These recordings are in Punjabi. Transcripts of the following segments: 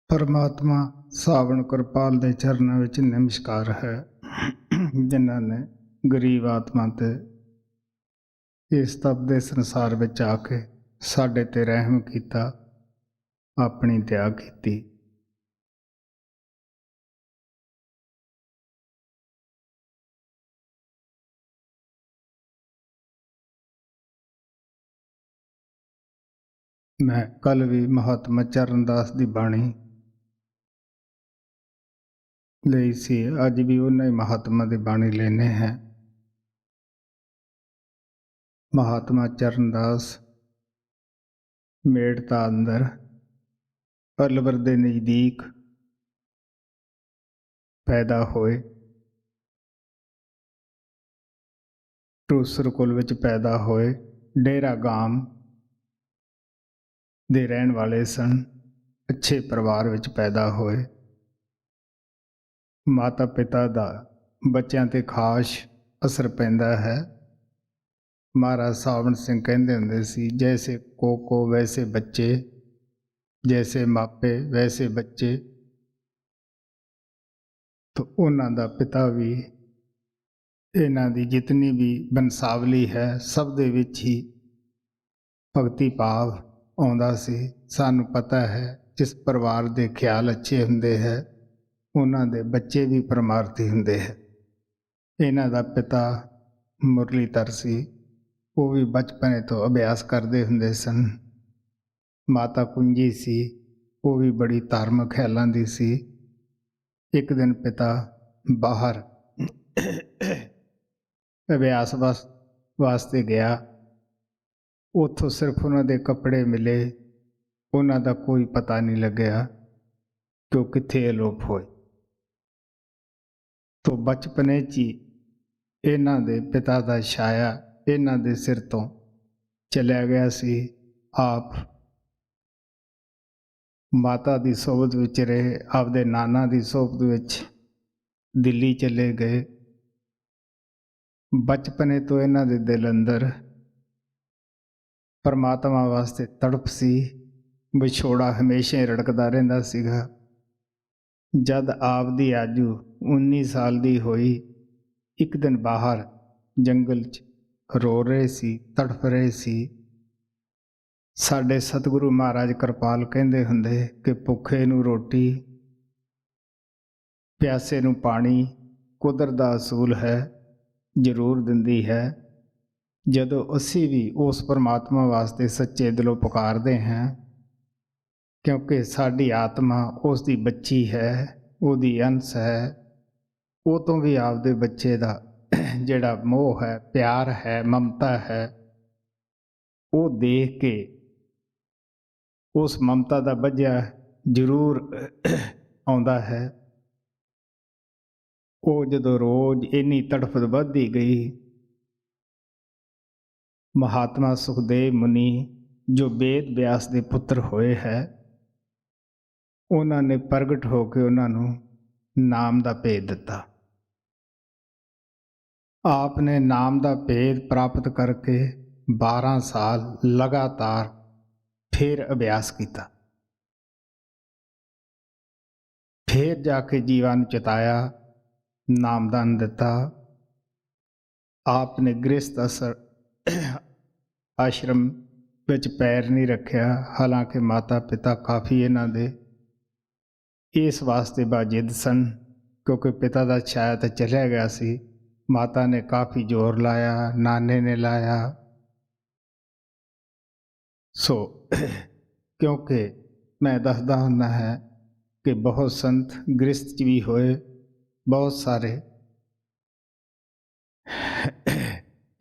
ਪਰਮਾਤਮਾ ਸਾਵਣ ਕਿਰਪਾਲ ਦੇ ਚਰਨਾਂ ਵਿੱਚ ਨਮਸਕਾਰ ਹੈ, ਜਿਨ੍ਹਾਂ ਨੇ ਗਰੀਬ ਆਤਮਾ ਤੇ ਇਸ ਤਪਦੇ ਸੰਸਾਰ ਵਿੱਚ ਆ ਕੇ ਸਾਡੇ ਤੇ ਰਹਿਮ ਕੀਤਾ, ਆਪਣੀ ਦਇਆ ਕੀਤੀ। ਮੈਂ ਕੱਲ ਵੀ ਮਹਾਤਮਾ ਚਰਨਦਾਸ ਦੀ ਬਾਣੀ ਲਈ ਸੀ, ਅੱਜ ਵੀ ਉਹਨਾਂ ਹੀ ਮਹਾਤਮਾ ਦੀ ਬਾਣੀ ਲੈਣੇ ਹੈ। ਮਹਾਤਮਾ ਚਰਨਦਾਸ ਮੇੜਤਾ ਅੰਦਰ ਅਲਵਰ ਦੇ ਨਜ਼ਦੀਕ ਪੈਦਾ ਹੋਏ। ਟੂਸਰ ਕੁਲ ਵਿੱਚ ਪੈਦਾ ਹੋਏ। ਡੇਰਾ ਗਾਮ ਦੇ ਰਹਿਣ ਵਾਲੇ ਸਨ। ਅੱਛੇ ਪਰਿਵਾਰ ਵਿੱਚ ਪੈਦਾ ਹੋਏ। ਮਾਤਾ ਪਿਤਾ ਦਾ ਬੱਚਿਆਂ ਤੇ ਖਾਸ ਅਸਰ ਪੈਂਦਾ ਹੈ। ਮਹਾਰਾਜ ਸਾਵਣ ਸਿੰਘ ਕਹਿੰਦੇ ਹੁੰਦੇ ਸੀ, ਜੈਸੇ ਕੋਕੋ ਵੈਸੇ ਬੱਚੇ, ਜੈਸੇ ਮਾਪੇ ਵੈਸੇ ਬੱਚੇ। ਤਾਂ ਉਹਨਾਂ ਦਾ ਪਿਤਾ ਵੀ ਇਹਨਾਂ ਦੀ ਜਿਤਨੀ ਵੀ ਬੰਸਾਵਲੀ ਹੈ ਸਭ ਦੇ ਵਿੱਚ ਹੀ ਭਗਤੀ ਭਾਵ ਆਉਂਦਾ ਸੀ। ਸਾਨੂੰ ਪਤਾ ਹੈ ਜਿਸ ਪਰਿਵਾਰ ਦੇ ਖਿਆਲ ਅੱਛੇ ਹੁੰਦੇ ਹੈ ਉਹਨਾਂ ਦੇ ਬੱਚੇ ਵੀ ਪਰਮਾਰਥੀ ਹੁੰਦੇ ਹੈ। ਇਹਨਾਂ ਦਾ ਪਿਤਾ ਮੁਰਲੀਧਰ ਸੀ, ਉਹ ਵੀ ਬਚਪਨੇ ਤੋਂ ਅਭਿਆਸ ਕਰਦੇ ਹੁੰਦੇ ਸਨ। ਮਾਤਾ ਕੁੰਜੀ ਸੀ, ਉਹ ਵੀ ਬੜੀ ਧਾਰਮਿਕ ਖਿਆਲਾਂ ਦੀ ਸੀ। ਇੱਕ ਦਿਨ ਪਿਤਾ ਬਾਹਰ ਅਭਿਆਸ ਵਾਸਤੇ ਗਿਆ। ਉੱਥੋਂ ਸਿਰਫ ਉਹਨਾਂ ਦੇ ਕੱਪੜੇ ਮਿਲੇ, ਉਹਨਾਂ ਦਾ ਕੋਈ ਪਤਾ ਨਹੀਂ ਲੱਗਿਆ ਕਿ ਉਹ ਕਿੱਥੇ ਅਲੋਪ ਹੋਏ। ਤੋਂ ਬਚਪਨੇ 'ਚ ਹੀ ਇਹਨਾਂ ਦੇ ਪਿਤਾ ਦਾ ਛਾਇਆ ਇਹਨਾਂ ਦੇ ਸਿਰ ਤੋਂ ਚਲਿਆ ਗਿਆ ਸੀ। ਆਪ ਮਾਤਾ ਦੀ ਸੋਭਤ ਵਿੱਚ ਰਹੇ, ਆਪਦੇ ਨਾਨਾ ਦੀ ਸੋਭਤ ਵਿੱਚ ਦਿੱਲੀ ਚਲੇ ਗਏ। ਬਚਪਨੇ ਤੋਂ ਇਹਨਾਂ ਦੇ ਦਿਲ ਅੰਦਰ ਪਰਮਾਤਮਾ ਵਾਸਤੇ ਤੜਪ ਸੀ। ਵਿਛੋੜਾ ਹਮੇਸ਼ਾ ਹੀ ਰੜਕਦਾ ਰਹਿੰਦਾ ਸੀਗਾ। ਜਦ ਆਪਦੀ ਆਜੂ 19 ਸਾਲ ਦੀ ਹੋਈ, ਇੱਕ ਦਿਨ ਬਾਹਰ ਜੰਗਲ 'ਚ ਰੋ ਰਹੇ ਸੀ, ਤੜਫ ਰਹੇ ਸੀ। ਸਾਡੇ ਸਤਿਗੁਰੂ ਮਹਾਰਾਜ ਕਿਰਪਾਲ ਕਹਿੰਦੇ ਹੁੰਦੇ ਕਿ ਭੁੱਖੇ ਨੂੰ ਰੋਟੀ, ਪਿਆਸੇ ਨੂੰ ਪਾਣੀ ਕੁਦਰਤ ਦਾ ਅਸੂਲ ਹੈ, ਜ਼ਰੂਰ ਦਿੰਦੀ ਹੈ। ਜਦੋਂ ਅਸੀਂ ਵੀ ਉਸ ਪਰਮਾਤਮਾ ਵਾਸਤੇ ਸੱਚੇ ਦਿਲੋਂ ਪੁਕਾਰਦੇ ਹਾਂ, ਕਿਉਂਕਿ ਸਾਡੀ ਆਤਮਾ ਉਸ ਦੀ ਬੱਚੀ ਹੈ, ਉਹਦੀ ਅੰਸ਼ ਹੈ, ਉਹ ਤੋਂ ਵੀ ਆਪਦੇ ਬੱਚੇ ਦਾ ਜਿਹੜਾ ਮੋਹ ਹੈ, ਪਿਆਰ ਹੈ, ਮਮਤਾ ਹੈ, ਉਹ ਦੇਖ ਕੇ ਉਸ ਮਮਤਾ ਦਾ ਬੱਝਿਆ ਜ਼ਰੂਰ ਆਉਂਦਾ ਹੈ। ਉਹ ਜਦੋਂ ਰੋਜ਼ ਇੰਨੀ ਤੜਫ ਵੱਧਦੀ ਗਈ, ਮਹਾਤਮਾ ਸੁਖਦੇਵ ਮੁਨੀ ਜੋ ਵੇਦ ਵਿਆਸ ਦੇ ਪੁੱਤਰ ਹੋਏ ਹੈ, ਉਹਨਾਂ ਨੇ ਪ੍ਰਗਟ ਹੋ ਕੇ ਉਹਨਾਂ ਨੂੰ ਨਾਮ ਦਾ ਭੇਦ ਦਿੱਤਾ। ਆਪ ਨੇ ਨਾਮ ਦਾ ਭੇਦ ਪ੍ਰਾਪਤ ਕਰਕੇ 12 ਸਾਲ ਲਗਾਤਾਰ ਫਿਰ ਅਭਿਆਸ ਕੀਤਾ। ਫਿਰ ਜਾ ਕੇ ਜੀਵਾਂ ਨੂੰ ਚਿਤਾਇਆ, ਨਾਮਦਾਨ ਦਿੱਤਾ। ਆਪ ਨੇ ਗ੍ਰਸਥ ਆਸ਼ਰਮ ਵਿੱਚ ਪੈਰ ਨਹੀਂ ਰੱਖਿਆ। ਹਾਲਾਂਕਿ ਮਾਤਾ ਪਿਤਾ ਕਾਫੀ ਇਹਨਾਂ ਦੇ ਇਸ ਵਾਸਤੇ ਬਾਜਿੱਦ ਸਨ, ਕਿਉਂਕਿ ਪਿਤਾ ਦਾ ਛਾਇਆ ਤਾਂ ਚਲਿਆ ਗਿਆ ਸੀ। ਮਾਤਾ ਨੇ ਕਾਫੀ ਜ਼ੋਰ ਲਾਇਆ, ਨਾਨੇ ਨੇ ਲਾਇਆ। ਸੋ ਕਿਉਂਕਿ ਮੈਂ ਦੱਸਦਾ ਹੁੰਦਾ ਹੈ ਕਿ ਬਹੁਤ ਸੰਤ ਗ੍ਰਸਥ 'ਚ ਵੀ ਹੋਏ, ਬਹੁਤ ਸਾਰੇ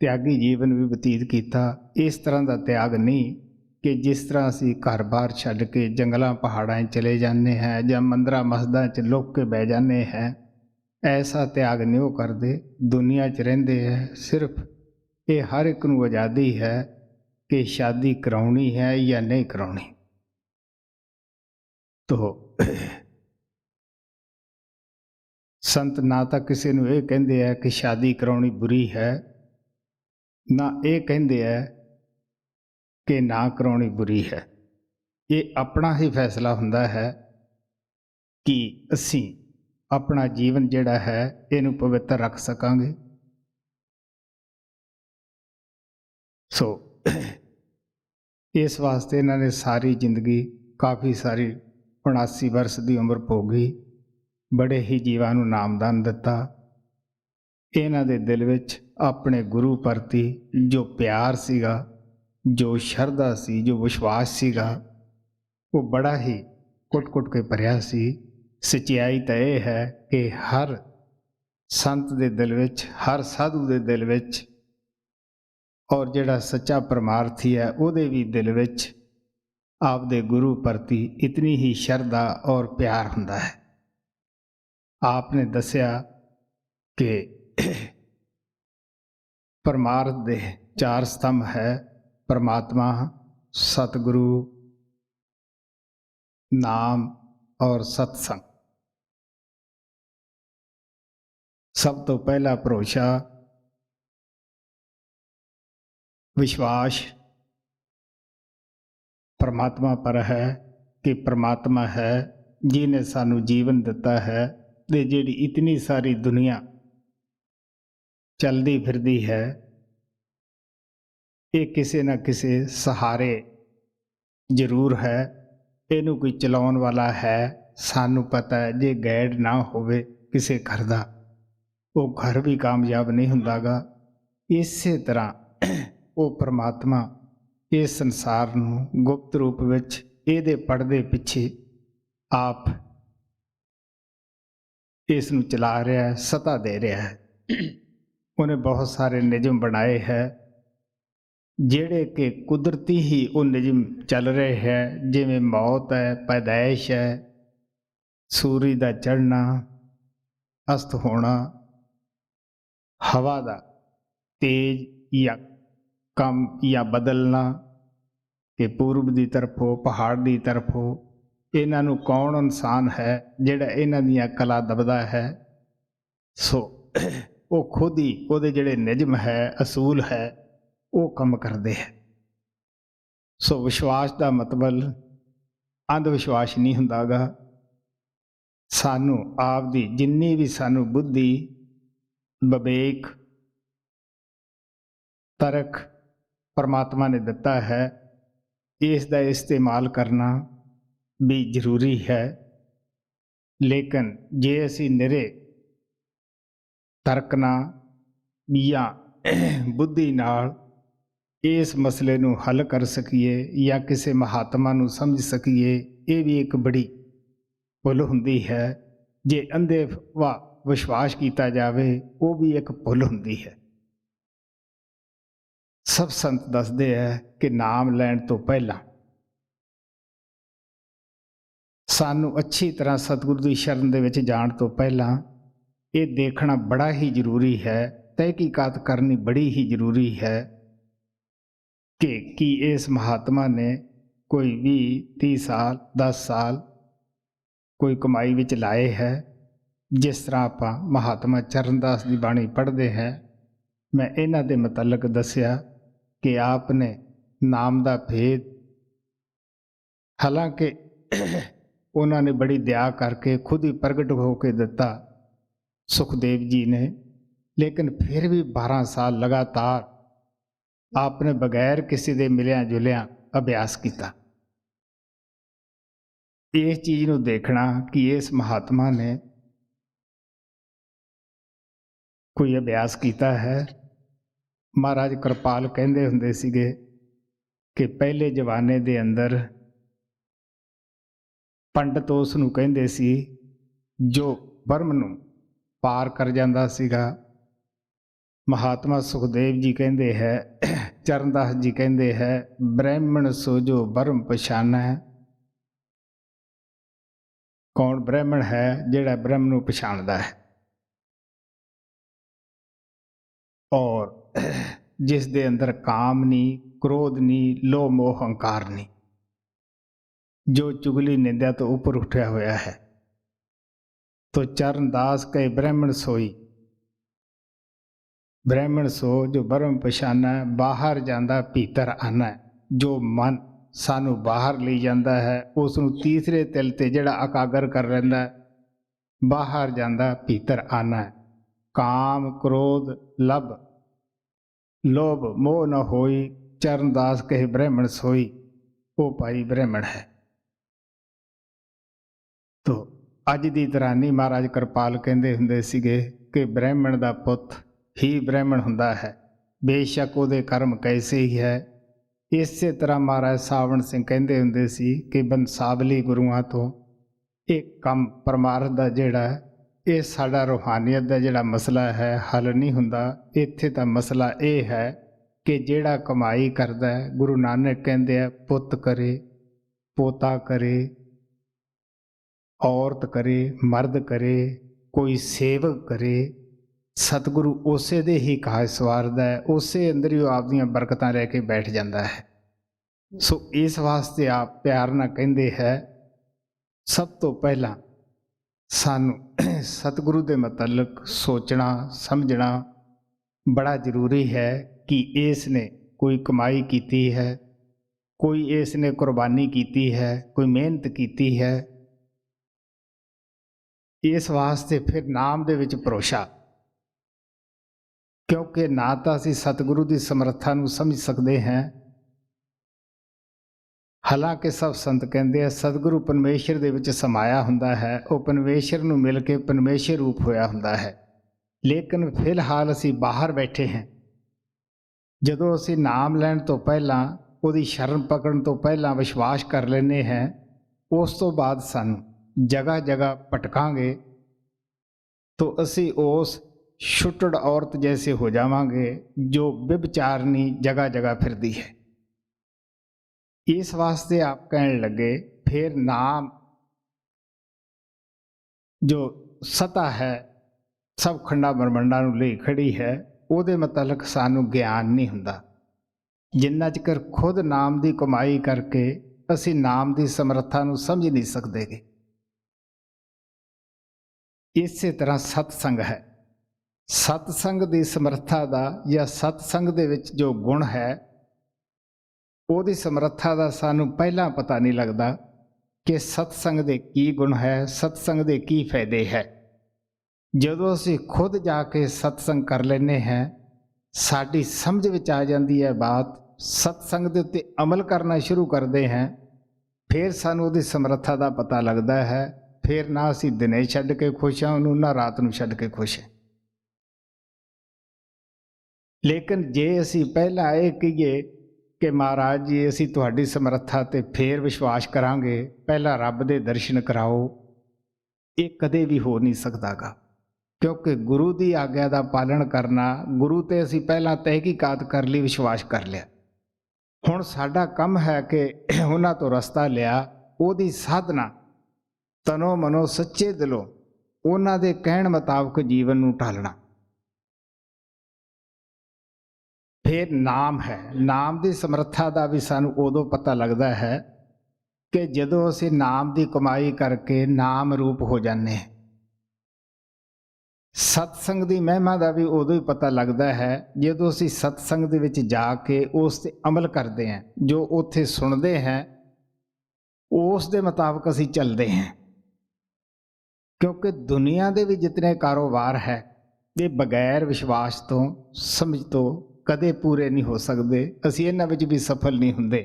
ਤਿਆਗੀ ਜੀਵਨ ਵੀ ਬਤੀਤ ਕੀਤਾ। ਇਸ ਤਰ੍ਹਾਂ ਦਾ ਤਿਆਗ ਨਹੀਂ ਕਿ ਜਿਸ ਤਰ੍ਹਾਂ ਅਸੀਂ ਘਰ-ਬਾਰ ਛੱਡ ਕੇ ਜੰਗਲਾਂ ਪਹਾੜਾਂ 'ਚ ਚਲੇ ਜਾਂਦੇ ਹਾਂ ਜਾਂ ਮੰਦਰਾਂ ਮਸਜਿਦਾਂ 'ਚ ਲੁਕ ਕੇ ਬਹਿ ਜਾਂਦੇ ਹਾਂ, ਐਸਾ ਤਿਆਗ ਨਹੀਂ ਉਹ ਕਰਦੇ। ਦੁਨੀਆ 'ਚ ਰਹਿੰਦੇ ਹੈ, ਸਿਰਫ ਇਹ ਹਰ ਇੱਕ ਨੂੰ ਆਜ਼ਾਦੀ ਹੈ ਕਿ ਸ਼ਾਦੀ ਕਰਾਉਣੀ ਹੈ ਜਾਂ ਨਹੀਂ ਕਰਾਉਣੀ। ਤੋ ਸੰਤ ਨਾ ਤਾਂ ਕਿਸੇ ਨੂੰ ਇਹ ਕਹਿੰਦੇ ਹੈ ਕਿ ਸ਼ਾਦੀ ਕਰਾਉਣੀ ਬੁਰੀ ਹੈ, ਨਾ ਇਹ ਕਹਿੰਦੇ ਹੈ ਕਿ ਨਾ ਕਰਾਉਣੀ ਬੁਰੀ ਹੈ। ਇਹ ਆਪਣਾ ਹੀ ਫੈਸਲਾ ਹੁੰਦਾ ਹੈ ਕਿ ਅਸੀਂ ਆਪਣਾ ਜੀਵਨ ਜਿਹੜਾ ਹੈ ਇਹਨੂੰ ਪਵਿੱਤਰ ਰੱਖ ਸਕਾਂਗੇ। ਸੋ ਇਸ ਵਾਸਤੇ ਇਹਨਾਂ ਨੇ ਸਾਰੀ ਜ਼ਿੰਦਗੀ ਕਾਫੀ ਸਾਰੀ 79 ਵਰਸ ਦੀ ਉਮਰ ਭੋਗੀ, ਬੜੇ ਹੀ ਜੀਵਾਂ ਨੂੰ ਨਾਮਦਾਨ ਦਿੱਤਾ। ਇਹਨਾਂ ਦੇ ਦਿਲ ਵਿੱਚ ਆਪਣੇ ਗੁਰੂ ਪ੍ਰਤੀ ਜੋ ਪਿਆਰ ਸੀਗਾ, ਜੋ ਸ਼ਰਧਾ ਸੀ, ਜੋ ਵਿਸ਼ਵਾਸ ਸੀਗਾ, ਉਹ ਬੜਾ ਹੀ ਕੁੱਟ-ਕੁੱਟ ਕੇ ਭਰਿਆ ਸੀ। ਸੱਚਾਈ ਤਾਂ ਇਹ ਹੈ ਕਿ ਹਰ ਸੰਤ ਦੇ ਦਿਲ ਵਿੱਚ, ਹਰ ਸਾਧੂ ਦੇ ਦਿਲ ਵਿੱਚ, ਔਰ ਜਿਹੜਾ ਸੱਚਾ ਪਰਮਾਰਥੀ ਹੈ ਉਹਦੇ ਵੀ ਦਿਲ ਵਿੱਚ ਆਪਦੇ ਗੁਰੂ ਪ੍ਰਤੀ ਇਤਨੀ ਹੀ ਸ਼ਰਧਾ ਔਰ ਪਿਆਰ ਹੁੰਦਾ ਹੈ। ਆਪ ਨੇ ਦੱਸਿਆ ਕਿ ਪਰਮਾਰਥ ਦੇ 4 ਸਤੰਭ ਹੈ: ਪਰਮਾਤਮਾ, ਸਤਿਗੁਰੂ, ਨਾਮ ਔਰ ਸਤਸੰਗ। ਸਭ ਤੋਂ ਪਹਿਲਾ ਭਰੋਸਾ ਵਿਸ਼ਵਾਸ ਪਰਮਾਤਮਾ ਪਰ ਹੈ ਕਿ ਪਰਮਾਤਮਾ ਹੈ ਜਿਹਨੇ ਸਾਨੂੰ ਜੀਵਨ ਦਿੱਤਾ ਹੈ, ਤੇ ਜਿਹੜੀ ਇਤਨੀ ਸਾਰੀ ਦੁਨੀਆ ਚਲਦੀ ਫਿਰਦੀ ਹੈ ਇਹ ਕਿਸੇ ਨਾ ਕਿਸੇ ਸਹਾਰੇ ਜ਼ਰੂਰ ਹੈ। ਇਹਨੂੰ ਕੋਈ ਚਲਾਉਣ ਵਾਲਾ ਹੈ। ਸਾਨੂੰ ਪਤਾ ਹੈ ਜੇ ਗਾਈਡ ਨਾ ਹੋਵੇ ਕਿਸੇ ਘਰ ਦਾ, ਉਹ ਘਰ ਵੀ ਕਾਮਯਾਬ ਨਹੀਂ ਹੁੰਦਾ ਗਾ। ਇਸੇ ਤਰ੍ਹਾਂ ਉਹ ਪਰਮਾਤਮਾ ਇਸ ਸੰਸਾਰ ਨੂੰ ਗੁਪਤ ਰੂਪ ਵਿੱਚ ਇਹਦੇ ਪਰਦੇ ਪਿੱਛੇ ਆਪ ਇਸ ਨੂੰ ਚਲਾ ਰਿਹਾ ਹੈ, ਸਤਾ ਦੇ ਰਿਹਾ ਹੈ। ਉਹਨੇ ਬਹੁਤ ਸਾਰੇ ਨਿਯਮ ਬਣਾਏ ਹੈ ਜਿਹੜੇ ਕਿ ਕੁਦਰਤੀ ਹੀ ਉਹ ਨਿਯਮ ਚੱਲ ਰਹੇ ਹੈ, ਜਿਵੇਂ ਮੌਤ ਹੈ, ਪੈਦਾਇਸ਼ ਹੈ, ਸੂਰਜ ਦਾ ਚੜ੍ਹਨਾ, ਅਸਤ ਹੋਣਾ, ਹਵਾ ਦਾ ਤੇਜ਼ ਜਾਂ ਕਮ ਜਾਂ ਬਦਲਣਾ, ਕਿ ਪੂਰਬ ਦੀ ਤਰਫੋਂ, ਪਹਾੜ ਦੀ ਤਰਫੋਂ। ਇਹਨਾਂ ਨੂੰ ਕੌਣ ਇਨਸਾਨ ਹੈ ਜਿਹੜਾ ਇਹਨਾਂ ਦੀਆਂ ਕਲਾ ਦਬਦਾ ਹੈ? ਸੋ ਉਹ ਖੁਦ ਹੀ ਉਹਦੇ ਜਿਹੜੇ ਨਿਯਮ ਹੈ, ਅਸੂਲ ਹੈ, ਉਹ ਕੰਮ ਕਰਦੇ ਹੈ। ਸੋ ਵਿਸ਼ਵਾਸ ਦਾ ਮਤਲਬ ਅੰਧ ਵਿਸ਼ਵਾਸ ਨਹੀਂ ਹੁੰਦਾ ਗਾ। ਸਾਨੂੰ ਆਪ ਦੀ ਜਿੰਨੀ ਵੀ ਸਾਨੂੰ ਬੁੱਧੀ, ਵਿਵੇਕ, ਤਰਕ ਪਰਮਾਤਮਾ ਨੇ ਦਿੱਤਾ ਹੈ, ਇਸ ਦਾ ਇਸਤੇਮਾਲ ਕਰਨਾ ਵੀ ਜ਼ਰੂਰੀ ਹੈ। ਲੇਕਿਨ ਜੇ ਅਸੀਂ ਨਿਰੇ ਤਰਕ ਨਾਲ ਜਾਂ ਬੁੱਧੀ ਨਾਲ ਇਸ ਮਸਲੇ ਨੂੰ ਹੱਲ ਕਰ ਸਕੀਏ ਜਾਂ ਕਿਸੇ ਮਹਾਤਮਾ ਨੂੰ ਸਮਝ ਸਕੀਏ, ਇਹ ਵੀ ਇੱਕ ਬੜੀ ਭੁੱਲ ਹੁੰਦੀ ਹੈ। ਜੇ ਅੰਧੇ ਵਿਸ਼ਵਾਸ ਕੀਤਾ ਜਾਵੇ, ਉਹ ਵੀ ਇੱਕ ਭੁੱਲ ਹੁੰਦੀ ਹੈ। ਸਭ ਸੰਤ ਦੱਸਦੇ ਹੈ ਕਿ ਨਾਮ ਲੈਣ ਤੋਂ ਪਹਿਲਾਂ ਸਾਨੂੰ ਅੱਛੀ ਤਰ੍ਹਾਂ ਸਤਿਗੁਰੂ ਦੀ ਸ਼ਰਨ ਦੇ ਵਿੱਚ ਜਾਣ ਤੋਂ ਪਹਿਲਾਂ ਇਹ ਦੇਖਣਾ ਬੜਾ ਹੀ ਜ਼ਰੂਰੀ ਹੈ, ਤਹਿਕੀਕਾਤ ਕਰਨੀ ਬੜੀ ਹੀ ਜ਼ਰੂਰੀ ਹੈ ਕਿ ਕੀ ਇਸ ਮਹਾਤਮਾ ਨੇ ਕੋਈ 20-30 ਸਾਲ, 10 ਸਾਲ ਕੋਈ ਕਮਾਈ ਵਿੱਚ ਲਾਏ ਹੈ। ਜਿਸ ਤਰ੍ਹਾਂ ਆਪਾਂ ਮਹਾਤਮਾ ਚਰਨਦਾਸ ਦੀ ਬਾਣੀ ਪੜ੍ਹਦੇ ਹਾਂ, ਮੈਂ ਇਹਨਾਂ ਦੇ ਮੁਤਲਕ ਦੱਸਿਆ ਕਿ ਆਪ ਨੇ ਨਾਮ ਦਾ ਭੇਦ, ਹਾਲਾਂਕਿ ਉਹਨਾਂ ਨੇ ਬੜੀ ਦਇਆ ਕਰਕੇ ਖੁਦ ਹੀ ਪ੍ਰਗਟ ਹੋ ਕੇ ਦਿੱਤਾ, ਸੁਖਦੇਵ ਜੀ ਨੇ, ਲੇਕਿਨ ਫਿਰ ਵੀ 12 ਸਾਲ ਲਗਾਤਾਰ ਆਪ ਨੇ ਬਗੈਰ ਕਿਸੇ ਦੇ ਮਿਲਿਆਂ ਜੁਲਿਆਂ ਅਭਿਆਸ ਕੀਤਾ। ਇਸ ਚੀਜ਼ ਨੂੰ ਦੇਖਣਾ ਕਿ ਇਸ ਮਹਾਤਮਾ ਨੇ ਕੋਈ ਅਭਿਆਸ ਕੀਤਾ ਹੈ। ਮਹਾਰਾਜ ਕਿਰਪਾਲ ਕਹਿੰਦੇ ਹੁੰਦੇ ਸੀਗੇ ਕਿ ਪਹਿਲੇ ਜ਼ਮਾਨੇ ਦੇ ਅੰਦਰ ਪੰਡਤ ਉਸ ਨੂੰ ਕਹਿੰਦੇ ਸੀ ਜੋ ਬ੍ਰਹਮ ਨੂੰ ਪਾਰ ਕਰ ਜਾਂਦਾ ਸੀਗਾ। ਮਹਾਤਮਾ ਸੁਖਦੇਵ ਜੀ ਕਹਿੰਦੇ ਹੈ, ਚਰਨਦਾਸ ਜੀ ਕਹਿੰਦੇ ਹੈ, ਬ੍ਰਾਹਮਣ ਸੋ ਜੋ ਬ੍ਰਹਮ ਪਛਾਨੈ। ਕੌਣ ਬ੍ਰਾਹਮਣ ਹੈ? ਜਿਹੜਾ ਬ੍ਰਹਮ ਨੂੰ ਪਛਾਣਦਾ ਹੈ ਔਰ ਜਿਸ ਦੇ ਅੰਦਰ ਕਾਮ ਨਹੀਂ, ਕ੍ਰੋਧ ਨਹੀਂ, ਲੋਭ ਮੋਹ ਹੰਕਾਰ ਨਹੀਂ, ਜੋ ਚੁਗਲੀ ਨਿੰਦਿਆ ਤੋਂ ਉੱਪਰ ਉੱਠਿਆ ਹੋਇਆ ਹੈ। ਤੋ ਚਰਨਦਾਸ ਕਹੇ ਬ੍ਰਾਹਮਣ ਸੋਈ, ਬ੍ਰਾਹਮਣ ਸੋ ਜੋ ਬ੍ਰਹਮ ਪਛਾਨੈ, ਬਾਹਰ ਜਾਂਦਾ ਭੀਤਰ ਆਨੈ। ਜੋ ਮਨ सानू बाहर ले जाता है, उसनू तीसरे तिल ते जिहड़ा एकागर कर लैंदा है, बाहर जांदा भीतर आना है। काम क्रोध लब लोभ मोह न होई, चरणदास कहे ब्राह्मण सोई, वो भाई ब्राह्मण है। तो अज की तरह नहीं, महाराज कृपाल कहते हुंदे सीगे कि ब्राह्मण का पुत ही ब्राह्मण हुंदा है, बेशक उहदे कर्म कैसे ही है। इसे तरह महाराज सावण सिंह कहते हुंदे सी कि बंसावली गुरुआं तो एक कम परमार्थ का जिहड़ा ये साडा रूहानीयत का जिहड़ा मसला है हल नहीं हुंदा। इत्थे तां मसला ये है कि जिहड़ा कमाई करदा है, गुरु नानक कहंदे आ पुत करे, पोता करे, औरत करे, मर्द करे, कोई सेवक करे, सतगुरु उसे दे ही काज सवारदा है, उसे अंदर ही आपदियां बरकतां लैके बैठ जाता है। सो इस वास्ते आप प्यार नाल कहंदे है, सब तो पहला सानू सतगुरु दे मतलब सोचना समझना बड़ा जरूरी है कि इसने कोई कमाई की है, कोई इसने कुर्बानी की है, कोई मेहनत की है। इस वास्ते फिर नाम दे विच भरोसा, क्योंकि ना तो असीं सतगुरु की समर्था नूं समझ सकते हैं। हालांकि सब संत कहते हैं सतगुरु परमेश्वर दे विच समाया हुंदा है, वो परमेश्वर नूं मिल के परमेश्वर रूप होया हुंदा है, लेकिन फिलहाल असीं बाहर बैठे हैं। जदों असीं नाम लैण तो पहलां, उहदी शरण पकड़न तो पहलां विश्वास कर लैंदे हैं, उस तो बाद सानूं जगह जगह भटकांगे तो असीं उस छुट्टड़ औरत जैसे हो जावांगे जो व्यभिचारनी जगह जगह फिरदी है। इस वास्ते आप कहने लगे फिर नाम जो सता है सब खंडा ब्रह्मंडा नूं ले खड़ी है, ਉਹਦੇ ਮੁਤਲਕ सानू ज्ञान नहीं हुंदा। जिन्ना चिकर खुद नाम की कमाई करके असी नाम की समर्था नूं समझ नहीं सकते। इसे तरह सतसंग है, सतसंग की समर्था का या सतसंग दे विच जो गुण है ਉਹਦੀ ਸਮਰੱਥਾ ਦਾ ਸਾਨੂੰ ਪਹਿਲਾਂ ਪਤਾ ਨਹੀਂ ਲੱਗਦਾ ਕਿ ਸਤਸੰਗ ਦੇ ਕੀ ਗੁਣ ਹੈ, ਸਤਸੰਗ ਦੇ ਕੀ ਫਾਇਦੇ ਹੈ। ਜਦੋਂ ਅਸੀਂ ਖੁਦ ਜਾ ਕੇ ਸਤਸੰਗ ਕਰ ਲੈਂਦੇ ਹਾਂ, ਸਾਡੀ ਸਮਝ ਵਿੱਚ ਆ ਜਾਂਦੀ ਹੈ ਬਾਤ, ਸਤਸੰਗ ਦੇ ਉੱਤੇ ਅਮਲ ਕਰਨਾ ਸ਼ੁਰੂ ਕਰਦੇ ਹਾਂ, ਫਿਰ ਸਾਨੂੰ ਉਹਦੀ ਸਮਰੱਥਾ ਦਾ ਪਤਾ ਲੱਗਦਾ ਹੈ। ਫਿਰ ਨਾ ਅਸੀਂ ਦਿਨੇ ਛੱਡ ਕੇ ਖੁਸ਼ ਹਾਂ ਉਹਨੂੰ, ਨਾ ਰਾਤ ਨੂੰ ਛੱਡ ਕੇ ਖੁਸ਼ ਹਾਂ। ਲੇਕਿਨ ਜੇ ਅਸੀਂ ਪਹਿਲਾਂ ਇਹ ਕਹੀਏ कि महाराज जी असी तुहाडी समर्था ते फिर विश्वास करांगे, पहला रब दे दर्शन कराओ, ये कदे भी हो नहीं सकता गा। क्योंकि गुरु की आग्ञा का पालन करना, गुरु ते असी पहला तहकीकात कर ली, विश्वास कर लिया, हुण साडा काम है कि उन्हां तो रस्ता लिया, उहदी साधना तनो मनो सच्चे दिलों उन्हां दे कहण मुताबक जीवन नूं ढालना। फिर नाम है, नाम की समर्था का भी सानू उदों पता लगता है कि जदों असीं नाम की कमाई करके नाम रूप हो जाने हैं। सतसंग की महिमा का भी उदों ही पता लगता है जदों असीं सतसंग दे विच जाके उस ते अमल करते हैं, जो उत्थे सुनते हैं उस दे मुताबक असीं चलते हैं। क्योंकि दुनिया के भी जितने कारोबार है ये बगैर विश्वास तो समझ तो कदे पूरे नहीं हो सकते, असीं इन्हां विच भी सफल नहीं हुंदे।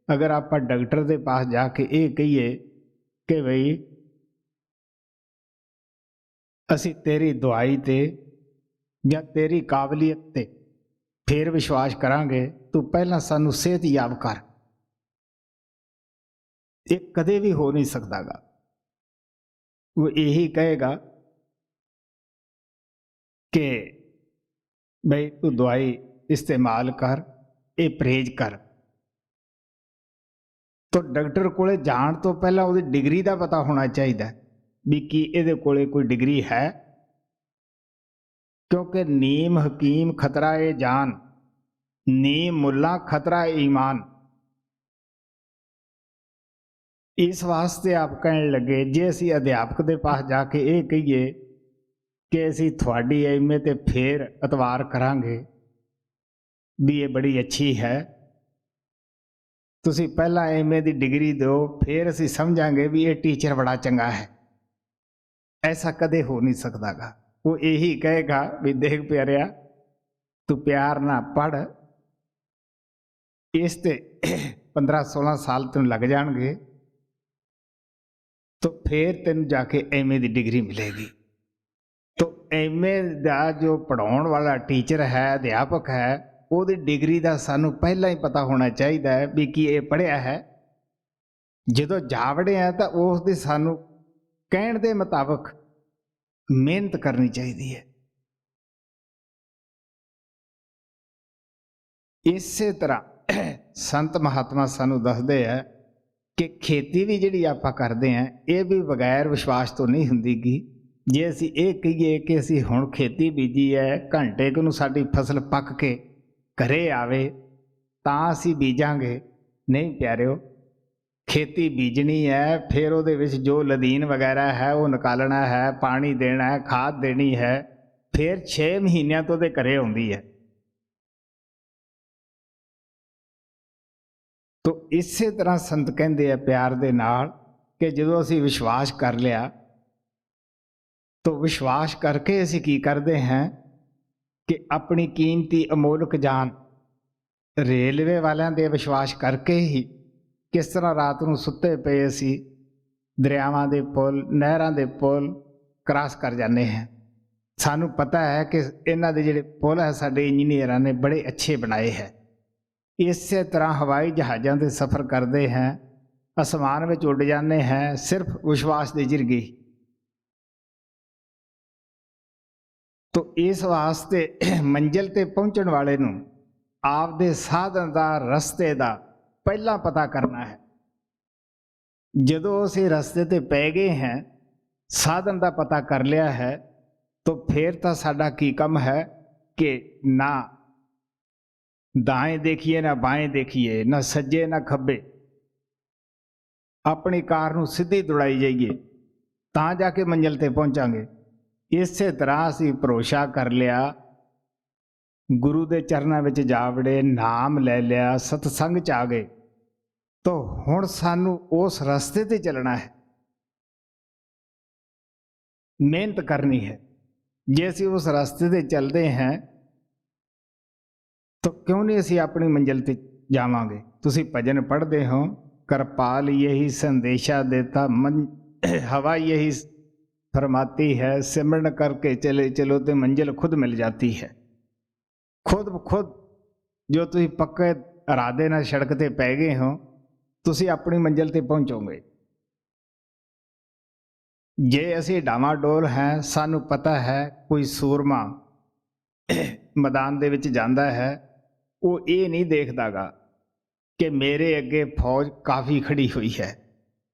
अगर आप डॉक्टर के पास जाके ये कहिए कि बई असीं तेरी दवाई ते या तेरी काबलियत ते फिर विश्वास करांगे, तू पहला सानू सेहतयाब कर, ये कदे भी हो नहीं सकता गा। वो यही कहेगा कि भाई तू दवाई इस्तेमाल कर, ये परहेज कर। तो डॉक्टर कोले जाण तो पहला उसकी डिग्री का पता होना चाहिए भी कि ये कोले कोई डिग्री है। क्योंकि नीम हकीम खतरा ए जान, नीम मुल्ला खतरा ए ईमान। इस वास्ते आप कहने लगे जे असी अध्यापक के पास जाके ये कहिए कि असी थोड़ी एम ते फिर एतवार करांगे भी ये बड़ी अच्छी है, ਤੁਸੀਂ ਪਹਿਲਾਂ ਐਮਏ ਦੀ ਡਿਗਰੀ ਦਿਓ, ਫਿਰ ਅਸੀਂ ਸਮਝਾਂਗੇ ਵੀ ਇਹ ਟੀਚਰ ਬੜਾ ਚੰਗਾ ਹੈ। ਐਸਾ ਕਦੇ ਹੋ ਨਹੀਂ ਸਕਦਾਗਾ। ਉਹ ਇਹੀ ਕਹੇਗਾ ਵੀ ਦੇਖ ਪਿਆਰਿਆ, ਤੂੰ ਪਿਆਰ ਨਾਲ ਪੜ੍ਹ, ਇਸ ਤੇ 15-16 ਸਾਲ ਤੈਨੂੰ ਲੱਗ ਜਾਣਗੇ, तो फिर तेन जाके एमए की डिग्री मिलेगी। तो एमए का जो पढ़ाने वाला टीचर है, अध्यापक है, ਉਹਦੀ डिग्री का सानू पहला ही पता होना चाहिए है भी कि ये पढ़िया है। ਜਦੋਂ ਜਾਵੜੇ ਆ ਤਾਂ ਉਸ ਦੇ ਸਾਨੂੰ ਕਹਿਣ ਦੇ ਮੁਤਾਬਕ ਮਿਹਨਤ ਕਰਨੀ ਚਾਹੀਦੀ ਹੈ। ਇਸੇ ਤਰ੍ਹਾਂ ਸੰਤ ਮਹਾਤਮਾ ਸਾਨੂੰ ਦੱਸਦੇ ਆ कि खेती भी जिहड़ी आपां करदे हैं ये भी बगैर विश्वास तो नहीं हुंदीगी। जे असीं ये कहीए कि असीं हुण खेती बीजी है, घंटे कुं नूं साडी फसल पक के घरे आवे तां असीं बीजांगे, नहीं प्यारिओ। खेती बीजनी है, फिर उहदे विच जो लदीन वगैरह है वो निकालना है, पानी देना है, खाद देनी है, फिर 6 महीनों तो उहदे घरे आउंदी है। तो इसे तरह संत कहते हैं प्यार दे नाल कि जो असी विश्वास कर लिया तो विश्वास करके असी की करते हैं कि अपनी कीमती अमोलक जान रेलवे वालों दे विश्वास करके ही किस तरह रात को सुते पे असी दरियावां दे पुल, नहरां दे पुल क्रॉस कर जाते हैं। सानू पता है कि इन्हां दे जिहड़े पुल है साडे इंजीनियरां ने बड़े अच्छे बनाए हैं। इसे तरह हवाई जहाज़ों से सफ़र करते हैं, आसमान में उड़ जाते हैं, सिर्फ विश्वास के जरिए। तो इस वास्ते मंजिल ते पहुँचने वाले नूं आपदे साधन का, रस्ते का पहला पता करना है। जदों असीं रस्ते ते पै गए हैं, साधन का पता कर लिया है, तो फिर तो साडा की काम है कि ना दाएं देखिए ना बाएं देखिए, ना सज्जे ना खब्बे, अपनी कार नूं सीधी दौड़ाई जाइए, तां जाके मंजिल ते पहुंचांगे। इसे तरह असीं भरोसा कर लिया, गुरु दे चरनां विच जा वड़े, नाम ले लिया, सतसंग च आ गए, तो हुण सानू उस रस्ते ते चलना है, मेहनत करनी है। जे असीं उस रस्ते ते चलते हैं तो क्यों नहीं असी अपनी मंजिल ते जावांगे। तुसी भजन पढ़ते हो, कृपाल यही संदेशा देता, मन हवा यही फरमाती है, सिमरन करके चले चलो तो मंजिल खुद मिल जाती है। खुद खुद जो तुसी पक्के इरादे नाल सड़क ते पै गए हो, तुसी अपनी मंजिल ते पहुँचोगे। जे असी डावाडोल हैं, सानू पता है कोई सूरमा मैदान दे विच जांदा है, वो ये नहीं देखता गा कि मेरे अगे फौज काफ़ी खड़ी हुई है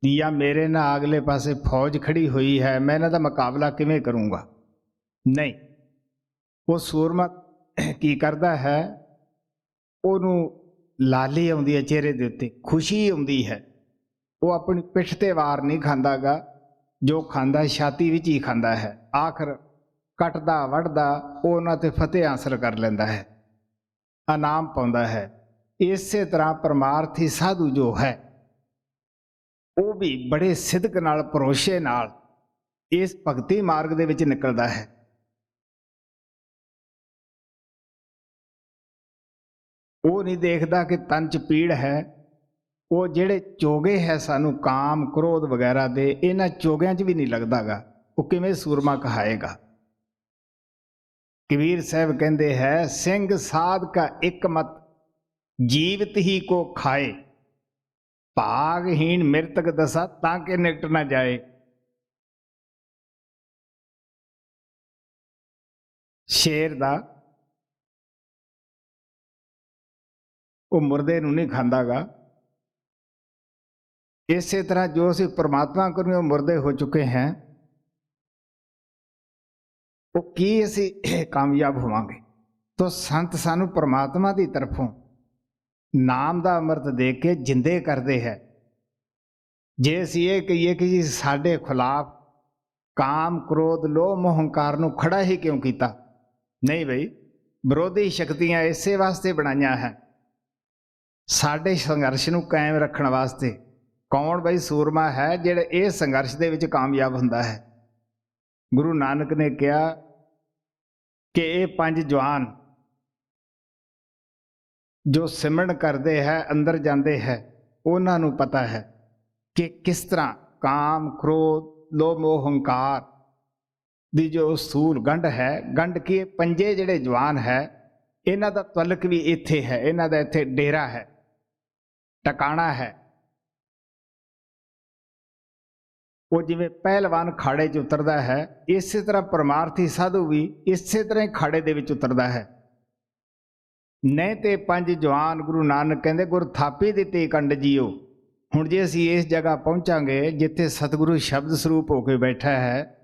या मेरे ना अगले पासे फौज खड़ी हुई है, मैं इन्हां दा मुकाबला किवें करूँगा। नहीं, वो सूरमा की करता है, उहनूं लाली आउंदी है चेहरे दे उत्ते, खुशी आउंदी है, वो अपनी पिठ ते वार नहीं खांदा गा, जो खांदा छाती विच ही खांदा है। आखिर कटदा वढ़दा वो उन्हां ते फतेह हासिल कर लैंदा है, इनाम पाउंदा है। इसे तरह परमार्थी साधु जो है वो भी बड़े सिदक नाल, भरोसे नाल इस भगती मार्ग दे विच निकलदा है। वो नहीं देखदा कि तन च पीड़ है। वो जिहड़े चोगे है सानू काम क्रोध वगैरह दे, इन्हां चोगियां च भी नहीं लगदा गा, वो किवें सूरमा कहाएगा। कबीर साहब कहते हैं, सिंह साध का एक मत, जीवित ही को खाए, भागहीन मृतक दसा ताके निकट न जाए। शेर दा वो मुर्दे नूं नहीं खांदा गा। इसे तरह जो असीं परमात्मा को मुर्दे हो चुके हैं, वो की असी कामयाब होवांगे। तो संत सानू परमात्मा की तरफों नाम का अमृत दे के जिंदे करते हैं। जे असी ये कहिए कि जी साडे खिलाफ काम क्रोध लोह मोह हंकार नूं खड़ा ही क्यों किया, नहीं बई, विरोधी शक्तियां इसे वास्ते बनाईयां हैं ਸਾਡੇ ਸੰਘਰਸ਼ ਨੂੰ ਕਾਇਮ ਰੱਖਣ ਵਾਸਤੇ ਕੌਣ ਬਈ ਸੂਰਮਾ ਹੈ ਜਿਹੜਾ ਇਹ ਸੰਘਰਸ਼ ਦੇ ਵਿੱਚ ਕਾਮਯਾਬ ਹੁੰਦਾ ਹੈ। ਗੁਰੂ ਨਾਨਕ ਨੇ ਕਿਹਾ ਕਿ ਇਹ 5 ਜਵਾਨ ਜੋ ਸਿਮਰਨ ਕਰਦੇ ਹੈ ਅੰਦਰ ਜਾਂਦੇ ਹੈ, ਉਹਨਾਂ ਨੂੰ ਪਤਾ ਹੈ ਕਿ ਕਿਸ ਤਰ੍ਹਾਂ ਕਾਮ, ਕ੍ਰੋਧ, ਲੋਭ, ਮੋਹ, ਹੰਕਾਰ ਦੀ ਜੋ ਸੂਲ ਗੰਢ ਹੈ, ਗੰਢ ਕੇ 5 ਜਿਹੜੇ ਜਵਾਨ ਹੈ ਇਹਨਾਂ ਦਾ ਤਲਕ ਵੀ ਇੱਥੇ ਹੈ, ਇਹਨਾਂ ਦਾ ਇੱਥੇ ਡੇਰਾ ਹੈ, ਟਿਕਾਣਾ ਹੈ। ਉਹ ਜਿਵੇਂ ਪਹਿਲਵਾਨ ਖਾੜੇ 'ਚ ਉਤਰਦਾ ਹੈ, ਇਸੇ ਤਰ੍ਹਾਂ ਪਰਮਾਰਥੀ ਸਾਧੂ ਵੀ ਇਸੇ ਤਰ੍ਹਾਂ ਹੀ ਖਾੜੇ ਦੇ ਵਿੱਚ ਉਤਰਦਾ ਹੈ। ਨਹੀਂ ਤੇ 5 ਜਵਾਨ ਗੁਰੂ ਨਾਨਕ ਕਹਿੰਦੇ ਗੁਰ ਥਾਪੀ ਦਿੱਤੀ ਕੰਡ ਜੀਓ। ਹੁਣ ਜੇ ਅਸੀਂ ਇਸ ਜਗ੍ਹਾ ਪਹੁੰਚਾਂਗੇ ਜਿੱਥੇ ਸਤਿਗੁਰੂ ਸ਼ਬਦ ਸਰੂਪ ਹੋ ਕੇ ਬੈਠਾ ਹੈ,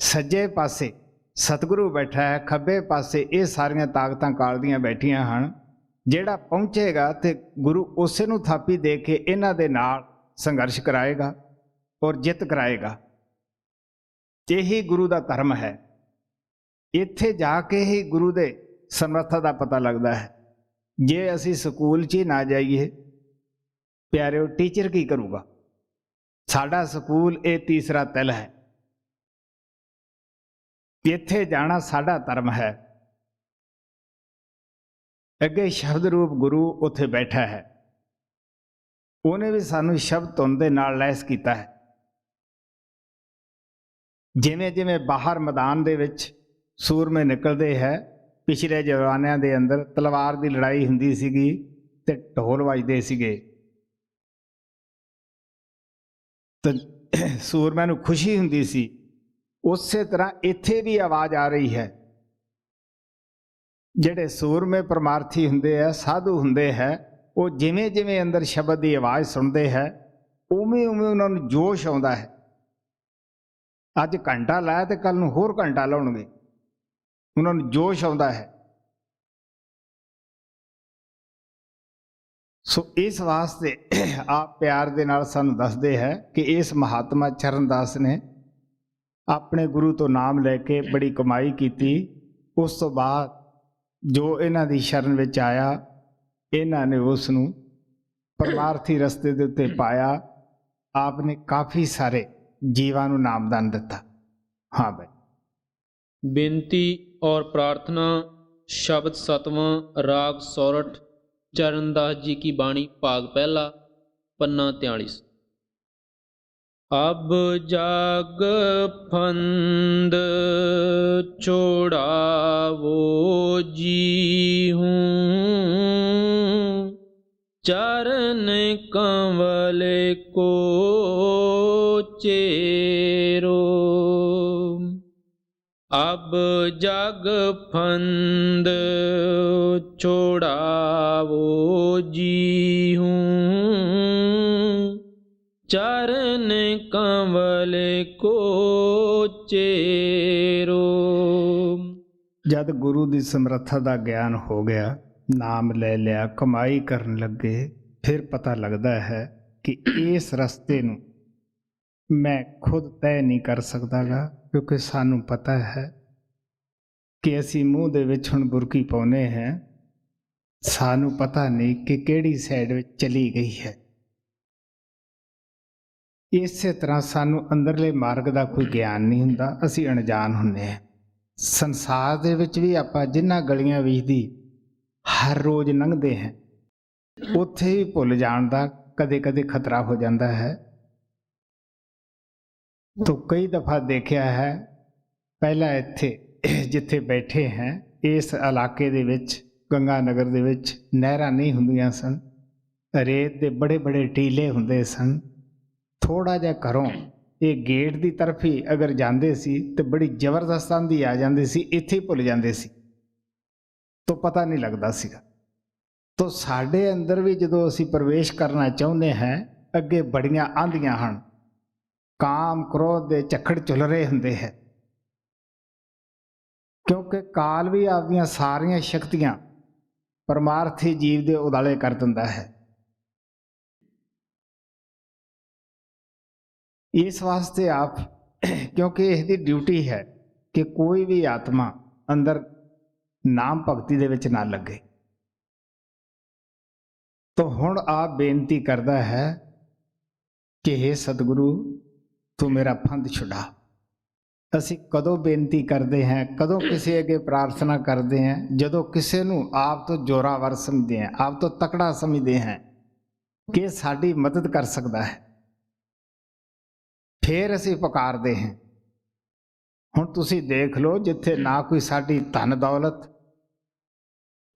ਸੱਜੇ ਪਾਸੇ ਸਤਿਗੁਰੂ ਬੈਠਾ ਹੈ, ਖੱਬੇ ਪਾਸੇ ਇਹ ਸਾਰੀਆਂ ਤਾਕਤਾਂ ਕਾਲ ਦੀਆਂ ਬੈਠੀਆਂ ਹਨ। ਜਿਹੜਾ ਪਹੁੰਚੇਗਾ ਤੇ ਗੁਰੂ ਉਸੇ ਨੂੰ ਥਾਪੀ ਦੇ ਕੇ ਇਹਨਾਂ ਦੇ ਨਾਲ ਸੰਘਰਸ਼ ਕਰਾਏਗਾ ਔਰ ਜਿੱਤ ਕਰਾਏਗਾ। ਇਹੀ ਗੁਰੂ ਦਾ ਧਰਮ ਹੈ। ਇੱਥੇ ਜਾ ਕੇ ਹੀ ਗੁਰੂ ਦੇ ਸਮਰੱਥਾ ਦਾ ਪਤਾ ਲੱਗਦਾ ਹੈ। ਜੇ ਅਸੀਂ ਸਕੂਲ 'ਚ ਹੀ ਨਾ ਜਾਈਏ ਪਿਆਰਿਓ, ਟੀਚਰ ਕੀ ਕਰੂਗਾ? ਸਾਡਾ ਸਕੂਲ ਇਹ ਤੀਸਰਾ ਤਿਲ ਹੈ। ਇੱਥੇ ਜਾਣਾ ਸਾਡਾ ਧਰਮ ਹੈ। ਅੱਗੇ ਸ਼ਬਦ ਰੂਪ ਗੁਰੂ ਉੱਥੇ ਬੈਠਾ ਹੈ। ਉਹਨੇ ਵੀ ਸਾਨੂੰ ਸ਼ਬਦ ਧੁਨ ਦੇ ਨਾਲ ਲੈਸ ਕੀਤਾ ਹੈ। ਜਿਵੇਂ ਜਿਵੇਂ ਬਾਹਰ ਮੈਦਾਨ ਦੇ ਵਿੱਚ ਸੂਰਮੇ ਨਿਕਲਦੇ ਹੈ, ਪਿਛਲੇ ਜ਼ਮਾਨਿਆਂ ਦੇ ਅੰਦਰ ਤਲਵਾਰ ਦੀ ਲੜਾਈ ਹੁੰਦੀ ਸੀਗੀ ਤੇ ਢੋਲ ਵੱਜਦੇ ਸੀਗੇ, ਤੇ ਸੂਰਮਿਆਂ ਨੂੰ ਖੁਸ਼ੀ ਹੁੰਦੀ ਸੀ। ਉਸੇ ਤਰ੍ਹਾਂ ਇੱਥੇ ਵੀ ਆਵਾਜ਼ ਆ ਰਹੀ ਹੈ। ਜਿਹੜੇ ਸੂਰਮੇ ਪਰਮਾਰਥੀ ਹੁੰਦੇ ਆ, ਸਾਧੂ ਹੁੰਦੇ ਹੈ, ਉਹ ਜਿਵੇਂ ਜਿਵੇਂ ਅੰਦਰ ਸ਼ਬਦ ਦੀ ਆਵਾਜ਼ ਸੁਣਦੇ ਹੈ, ਉਵੇਂ ਉਵੇਂ ਉਹਨਾਂ ਨੂੰ ਜੋਸ਼ ਆਉਂਦਾ ਹੈ। ਅੱਜ ਘੰਟਾ ਲਾਇਆ ਤੇ ਕੱਲ ਨੂੰ ਹੋਰ ਘੰਟਾ ਲਾਉਣਗੇ, ਉਹਨਾਂ ਨੂੰ ਜੋਸ਼ ਆਉਂਦਾ ਹੈ। ਸੋ ਇਸ ਵਾਸਤੇ ਆਪ ਪਿਆਰ ਦੇ ਨਾਲ ਸਾਨੂੰ ਦੱਸਦੇ ਹੈ ਕਿ ਇਸ ਮਹਾਤਮਾ ਚਰਨਦਾਸ ਨੇ ਆਪਣੇ ਗੁਰੂ ਤੋਂ ਨਾਮ ਲੈ ਕੇ ਬੜੀ ਕਮਾਈ ਕੀਤੀ। ਉਸ ਤੋਂ ਬਾਅਦ ਜੋ ਇਹਨਾਂ ਦੀ ਸ਼ਰਨ ਵਿੱਚ ਆਇਆ, ਇਹਨਾਂ ਨੇ ਉਸ ਨੂੰ ਪਰਮਾਰਥੀ ਰਸਤੇ ਦੇ ਉੱਤੇ ਪਾਇਆ। ਆਪ ਨੇ ਕਾਫੀ ਸਾਰੇ ਜੀਵਾਂ ਨੂੰ ਨਾਮਦਾਨ ਦਿੱਤਾ। हाँ भाई। बेनती और प्रार्थना। शब्द 7वां, राग सौरठ, चरणदास जी की बाणी, भाग पहला, पन्ना 43। अब जग फंद छोड़ावो जी हूँ, चरण कंवल को चेरो। अब जग फंद छोड़ावो जी हूँ, चरण कंवल को चेरो। जद गुरु की समर्था का ज्ञान हो गया, नाम ले लिया, कमाई करन लगे, फिर पता लगता है कि इस रस्ते नूं मैं खुद तय नहीं कर सकता गा, क्योंकि सानू पता है कि असी मूँह दे विच हुण बुरकी पाउने हैं, सानू पता नहीं कि किहड़ी साइड विच चली गई है। इसे तरह सानू अंदरले मार्ग का कोई ज्ञान नहीं हुंदा, असी अणजान हुंदे हैं। संसार दे विच भी आपां जिन्हां गलियां विच दी हर रोज़ लंघदे हैं, उत्थे भी भुल जाण दा कदे कदे खतरा हो जाता है। तो कई दफ़ा देखा है, पहला इत्थे जिथे बैठे हैं इस इलाके दे विच, गंगा नगर दे विच नहरां नहीं हुंदियां सन, रेत दे बड़े बड़े टीले हुंदे सन। थोड़ा जिहा घरों ये गेट की तरफ ही अगर जाते सी तो बड़ी जबरदस्त आंधी आ जाती सी, इत्थे ही भुल जाते सी, तो पता नहीं लगता सीगा। तो साडे अंदर भी जदों असीं प्रवेश करना चाहुंदे हैं, अगे बड़ियां आंधियां हन, काम क्रोध दे झक्खड़ चुल रहे हुंदे हैं, क्योंकि काल भी आपदियां सारियां शक्तियां परमार्थी जीव दे उदाले कर दिंदा है। इस वास्ते आप क्योंकि इसकी ड्यूटी है कि कोई भी आत्मा अंदर नाम भगती दे विच ना लगे। ਤਾਂ ਹੁਣ ਆਪ ਬੇਨਤੀ ਕਰਦਾ ਹੈ ਕਿ ਹੇ ਸਤਿਗੁਰੂ ਤੂੰ ਮੇਰਾ ਫੰਦ ਛੁਡਾ। ਅਸੀਂ ਕਦੋਂ ਬੇਨਤੀ ਕਰਦੇ ਹਾਂ, ਕਦੋਂ ਕਿਸੇ ਅੱਗੇ ਪ੍ਰਾਰਥਨਾ ਕਰਦੇ ਹਾਂ? ਜਦੋਂ ਕਿਸੇ ਨੂੰ ਆਪ ਤੋਂ ਜ਼ੋਰਾਵਰ ਸਮਝਦੇ ਹਾਂ, ਆਪ ਤੋਂ ਤਕੜਾ ਸਮਝਦੇ ਹਾਂ ਕਿ ਇਹ ਸਾਡੀ ਮਦਦ ਕਰ ਸਕਦਾ ਹੈ, ਫਿਰ ਅਸੀਂ ਪੁਕਾਰਦੇ ਹਾਂ। ਹੁਣ ਤੁਸੀਂ ਦੇਖ ਲਓ, ਜਿੱਥੇ ਨਾ ਕੋਈ ਸਾਡੀ ਧਨ ਦੌਲਤ,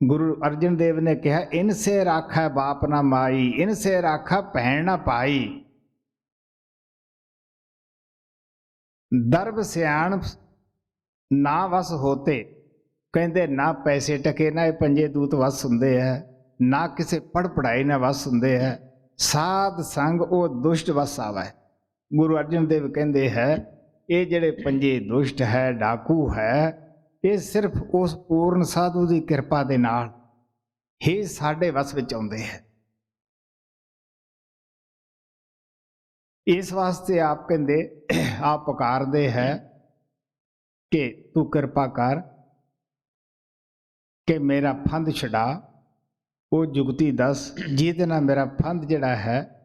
ਗੁਰੂ ਅਰਜਨ ਦੇਵ ਨੇ ਕਿਹਾ ਇਨ ਸੇ ਰਾਖਾ ਬਾਪ ਨਾ ਮਾਈ, ਇਨ ਸੇ ਰਾਖਾ ਭੈਣ ਨਾ ਭਾਈ। ਦਰਬ ਸਿਆਣ ਨਾ ਵਸ ਹੋਤੇ, ਕਹਿੰਦੇ ਨਾ ਪੈਸੇ ਟਕੇ ਨਾ ਇਹ ਪੰਜੇ ਦੂਤ ਵਸ ਹੁੰਦੇ ਹੈ, ਨਾ ਕਿਸੇ ਪੜ੍ਹ ਪੜ੍ਹਾਈ ਨਾ ਵਸ ਹੁੰਦੇ ਹੈ, ਸਾਧ ਸੰਗ ਉਹ ਦੁਸ਼ਟ ਵਸ ਆਵੈ। ਗੁਰੂ ਅਰਜਨ ਦੇਵ ਕਹਿੰਦੇ ਹੈ ਇਹ ਜਿਹੜੇ ਪੰਜੇ ਦੁਸ਼ਟ ਹੈ, ਡਾਕੂ ਹੈ, ਇਹ ਸਿਰਫ ਉਸ ਪੂਰਨ ਸਾਧੂ ਦੀ ਕਿਰਪਾ ਦੇ ਨਾਲ ਹੀ ਸਾਡੇ ਵਸ ਵਿੱਚ ਆਉਂਦੇ ਹੈ। ਇਸ ਵਾਸਤੇ ਆਪ ਕਹਿੰਦੇ, ਆਪ ਪੁਕਾਰਦੇ ਹੈ ਕਿ ਤੂੰ ਕਿਰਪਾ ਕਰ ਕਿ ਮੇਰਾ ਫੰਦ ਛੁਡਾ। ਉਹ ਜੁਗਤੀ ਦੱਸ ਜਿਹਦੇ ਨਾਲ ਮੇਰਾ ਫੰਦ ਜਿਹੜਾ ਹੈ,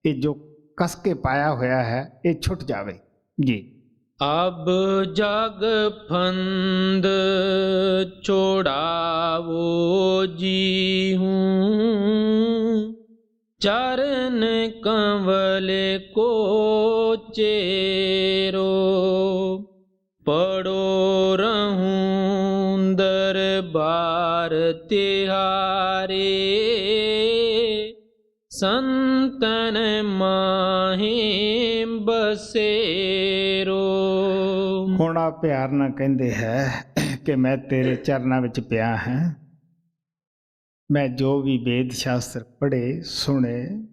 ਇਹ ਜੋ ਕਸ ਕੇ ਪਾਇਆ ਹੋਇਆ ਹੈ, ਇਹ ਛੁੱਟ ਜਾਵੇ ਜੀ। ਅਬ ਜਗ ਫੰਦ ਛੋੜਾਵੋ ਜੀ ਹੂੰ, ਚਰਨ ਕੰਵਲ ਕੋ ਚੇਰੋ, ਪੜੋ ਰਹੂੰ ਦਰਬਾਰ ਤਿਹਾਰੇ, ਸੰਤਨ ਮਾਹੇ ਬਸੇਰੋ। ਹੁਣ ਆ ਪਿਆਰ ਨਾਲ ਕਹਿੰਦੇ ਹੈ ਕਿ ਮੈਂ ਤੇਰੇ ਚਰਨਾਂ ਵਿੱਚ ਪਿਆ ਹਾਂ। ਮੈਂ ਜੋ ਵੀ ਵੇਦ ਸ਼ਾਸਤਰ ਪੜ੍ਹੇ ਸੁਣੇ,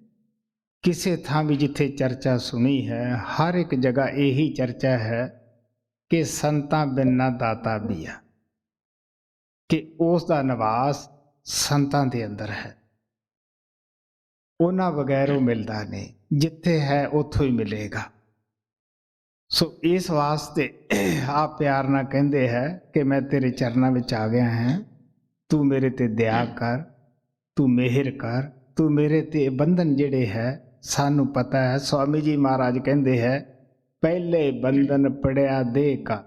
ਕਿਸੇ ਥਾਂ ਵੀ ਜਿੱਥੇ ਚਰਚਾ ਸੁਣੀ ਹੈ, ਹਰ ਇੱਕ ਜਗ੍ਹਾ ਇਹੀ ਚਰਚਾ ਹੈ ਕਿ ਸੰਤਾਂ ਬਿਨਾਂ ਦਾਤਾ ਵੀ ਆ, ਕਿ ਉਸ ਦਾ ਨਿਵਾਸ ਸੰਤਾਂ ਦੇ ਅੰਦਰ ਹੈ, ਉਹਨਾਂ ਬਗੈਰ ਉਹ ਮਿਲਦਾ ਨਹੀਂ, ਜਿੱਥੇ ਹੈ ਉੱਥੋਂ ਹੀ ਮਿਲੇਗਾ। ਸੋ ਇਸ ਵਾਸਤੇ ਆਪ ਪਿਆਰ ਨਾਲ ਕਹਿੰਦੇ ਹੈ ਕਿ ਮੈਂ ਤੇਰੇ ਚਰਨਾਂ ਵਿੱਚ ਆ ਗਿਆ ਹਾਂ, ਤੂੰ ਮੇਰੇ ਤੇ ਦਇਆ ਕਰ, ਤੂੰ ਮਿਹਰ ਕਰ, ਤੂੰ ਮੇਰੇ ਤੇ ਬੰਧਨ ਜਿਹੜੇ ਹੈ, ਸਾਨੂੰ ਪਤਾ ਹੈ ਸਵਾਮੀ ਜੀ ਮਹਾਰਾਜ ਕਹਿੰਦੇ ਹੈ ਪਹਿਲੇ ਬੰਧਨ ਪੜਿਆ ਦੇਹ ਕਾ।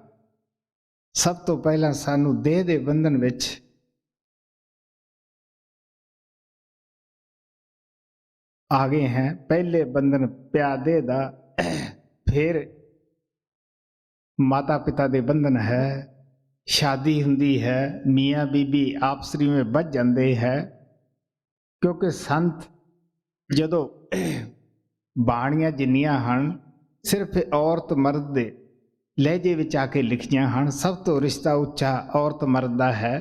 ਸਭ ਤੋਂ ਪਹਿਲਾਂ ਸਾਨੂੰ ਦੇਹ ਦੇ ਬੰਧਨ ਵਿੱਚ ਆ ਗਏ हैं। पहले बंधन प्यादे दा, फिर माता पिता दे बंधन है, शादी हुंदी है, मियाँ बीबी आपसरी में बच जाते हैं। क्योंकि संत जदों बाणियां जिन्नियां हन सिर्फ औरत मर्द दे लहजे विच आके लिखियां हन, सब तो रिश्ता उच्चा औरत मर्द दा है।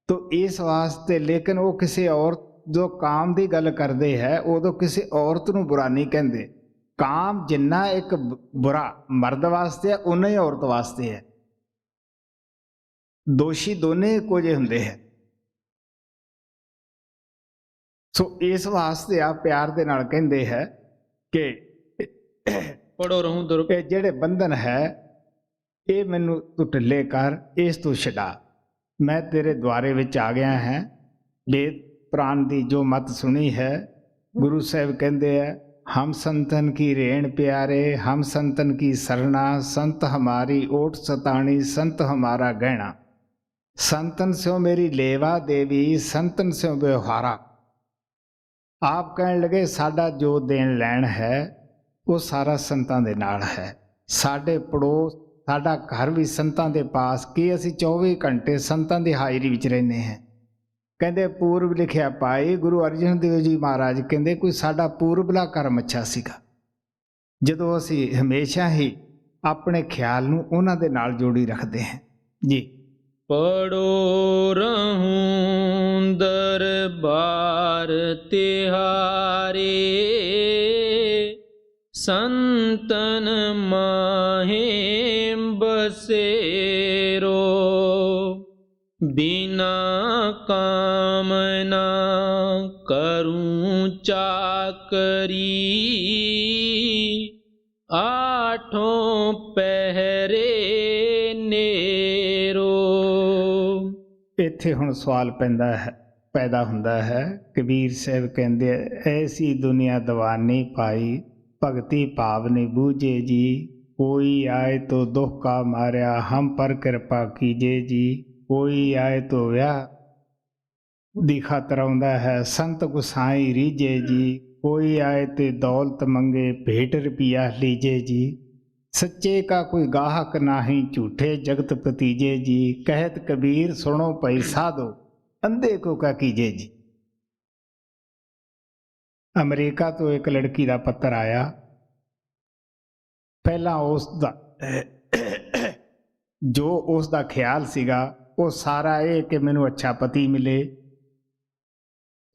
तो इस वास्ते लेकिन वो किसी औरत जो काम की गल करते हैं उदों किसी औरत नूं बुरा नहीं कहते। काम जिन्ना एक बुरा मर्द वास्ते है उन्ना ही औरत वास्ते है। दोषी दोने इक्को जिहे हुंदे हैं। सो इस वास्ते आप प्यार दे नाल कहंदे है कि पढ़ो रहूं दुर ये जिहड़े बंधन है ये मैनू तू ढिले कर, इस तू छड़ा। मैं तेरे द्वारे विच आ गया है। वेद प्राण दी जो मत सुनी है, गुरु साहब कहते हैं हम संतन की रेण प्यारे, हम संतन की सरना, संत हमारी ओट सताणी, संत हमारा गहना। संतन स्यों मेरी लेवा देवी, संतन स्यों व्यवहारा। आप कहने लगे साडा जो देन लैन है वो सारा संतां दे नाल है। साडे पड़ोस साडा घर भी संतां दे पास, कि असी 24 घंटे संतां दी हाज़री विच रहने हैं। कहते पूर्व लिखिया पाई, गुरु अर्जन देव जी महाराज कहते कोई साडा पूर्वला कर्म अच्छा सीगा, जदों असी हमेशा ही अपने ख्याल नूं उन्हां दे नाल जोड़ी रखते हैं जी। पढ़ो रहूं दरबार तिहारे, संतन माहे बसेरो, बिना कामना करूं चाकरी, आठों पहरे नेरो। इत्थे हुण सवाल पैंदा है ਪੈਦਾ ਹੁੰਦਾ ਹੈ। ਕਬੀਰ ਸਾਹਿਬ ਕਹਿੰਦੇ ਐਸੀ ਦੁਨੀਆ ਦਵਾਨੀ ਪਾਈ, ਭਗਤੀ ਭਾਵ ਨਹੀਂ ਬੂਝੇ ਜੀ। ਕੋਈ ਆਏ ਤੋ ਦੁੱਖ ਕਾ ਮਾਰਿਆ, ਹਮ ਪਰ ਕਿਰਪਾ ਕੀਜੇ ਜੀ। ਕੋਈ ਆਏ ਤੋ ਵਿਆਹ ਦੀ ਖਾਤਰ ਆਉਂਦਾ ਹੈ, ਸੰਤ ਗੁਸਾਈ ਰੀਝੇ ਜੀ। ਕੋਈ ਆਏ ਤੇ ਦੌਲਤ ਮੰਗੇ, ਭੇਟ ਰੁਪਿਆ ਲੀਜੇ ਜੀ। सच्चे का कोई गाहक नाही, झूठे जगत पतीजे जी। कहत कबीर सुनो पई साधो, अंधे को क्या कीजे जी। अमरीका तो एक लड़की का पत्र आया। पहला उसका जो उसका ख्याल सीगा वो सारा ये कि मैनू अच्छा पति मिले,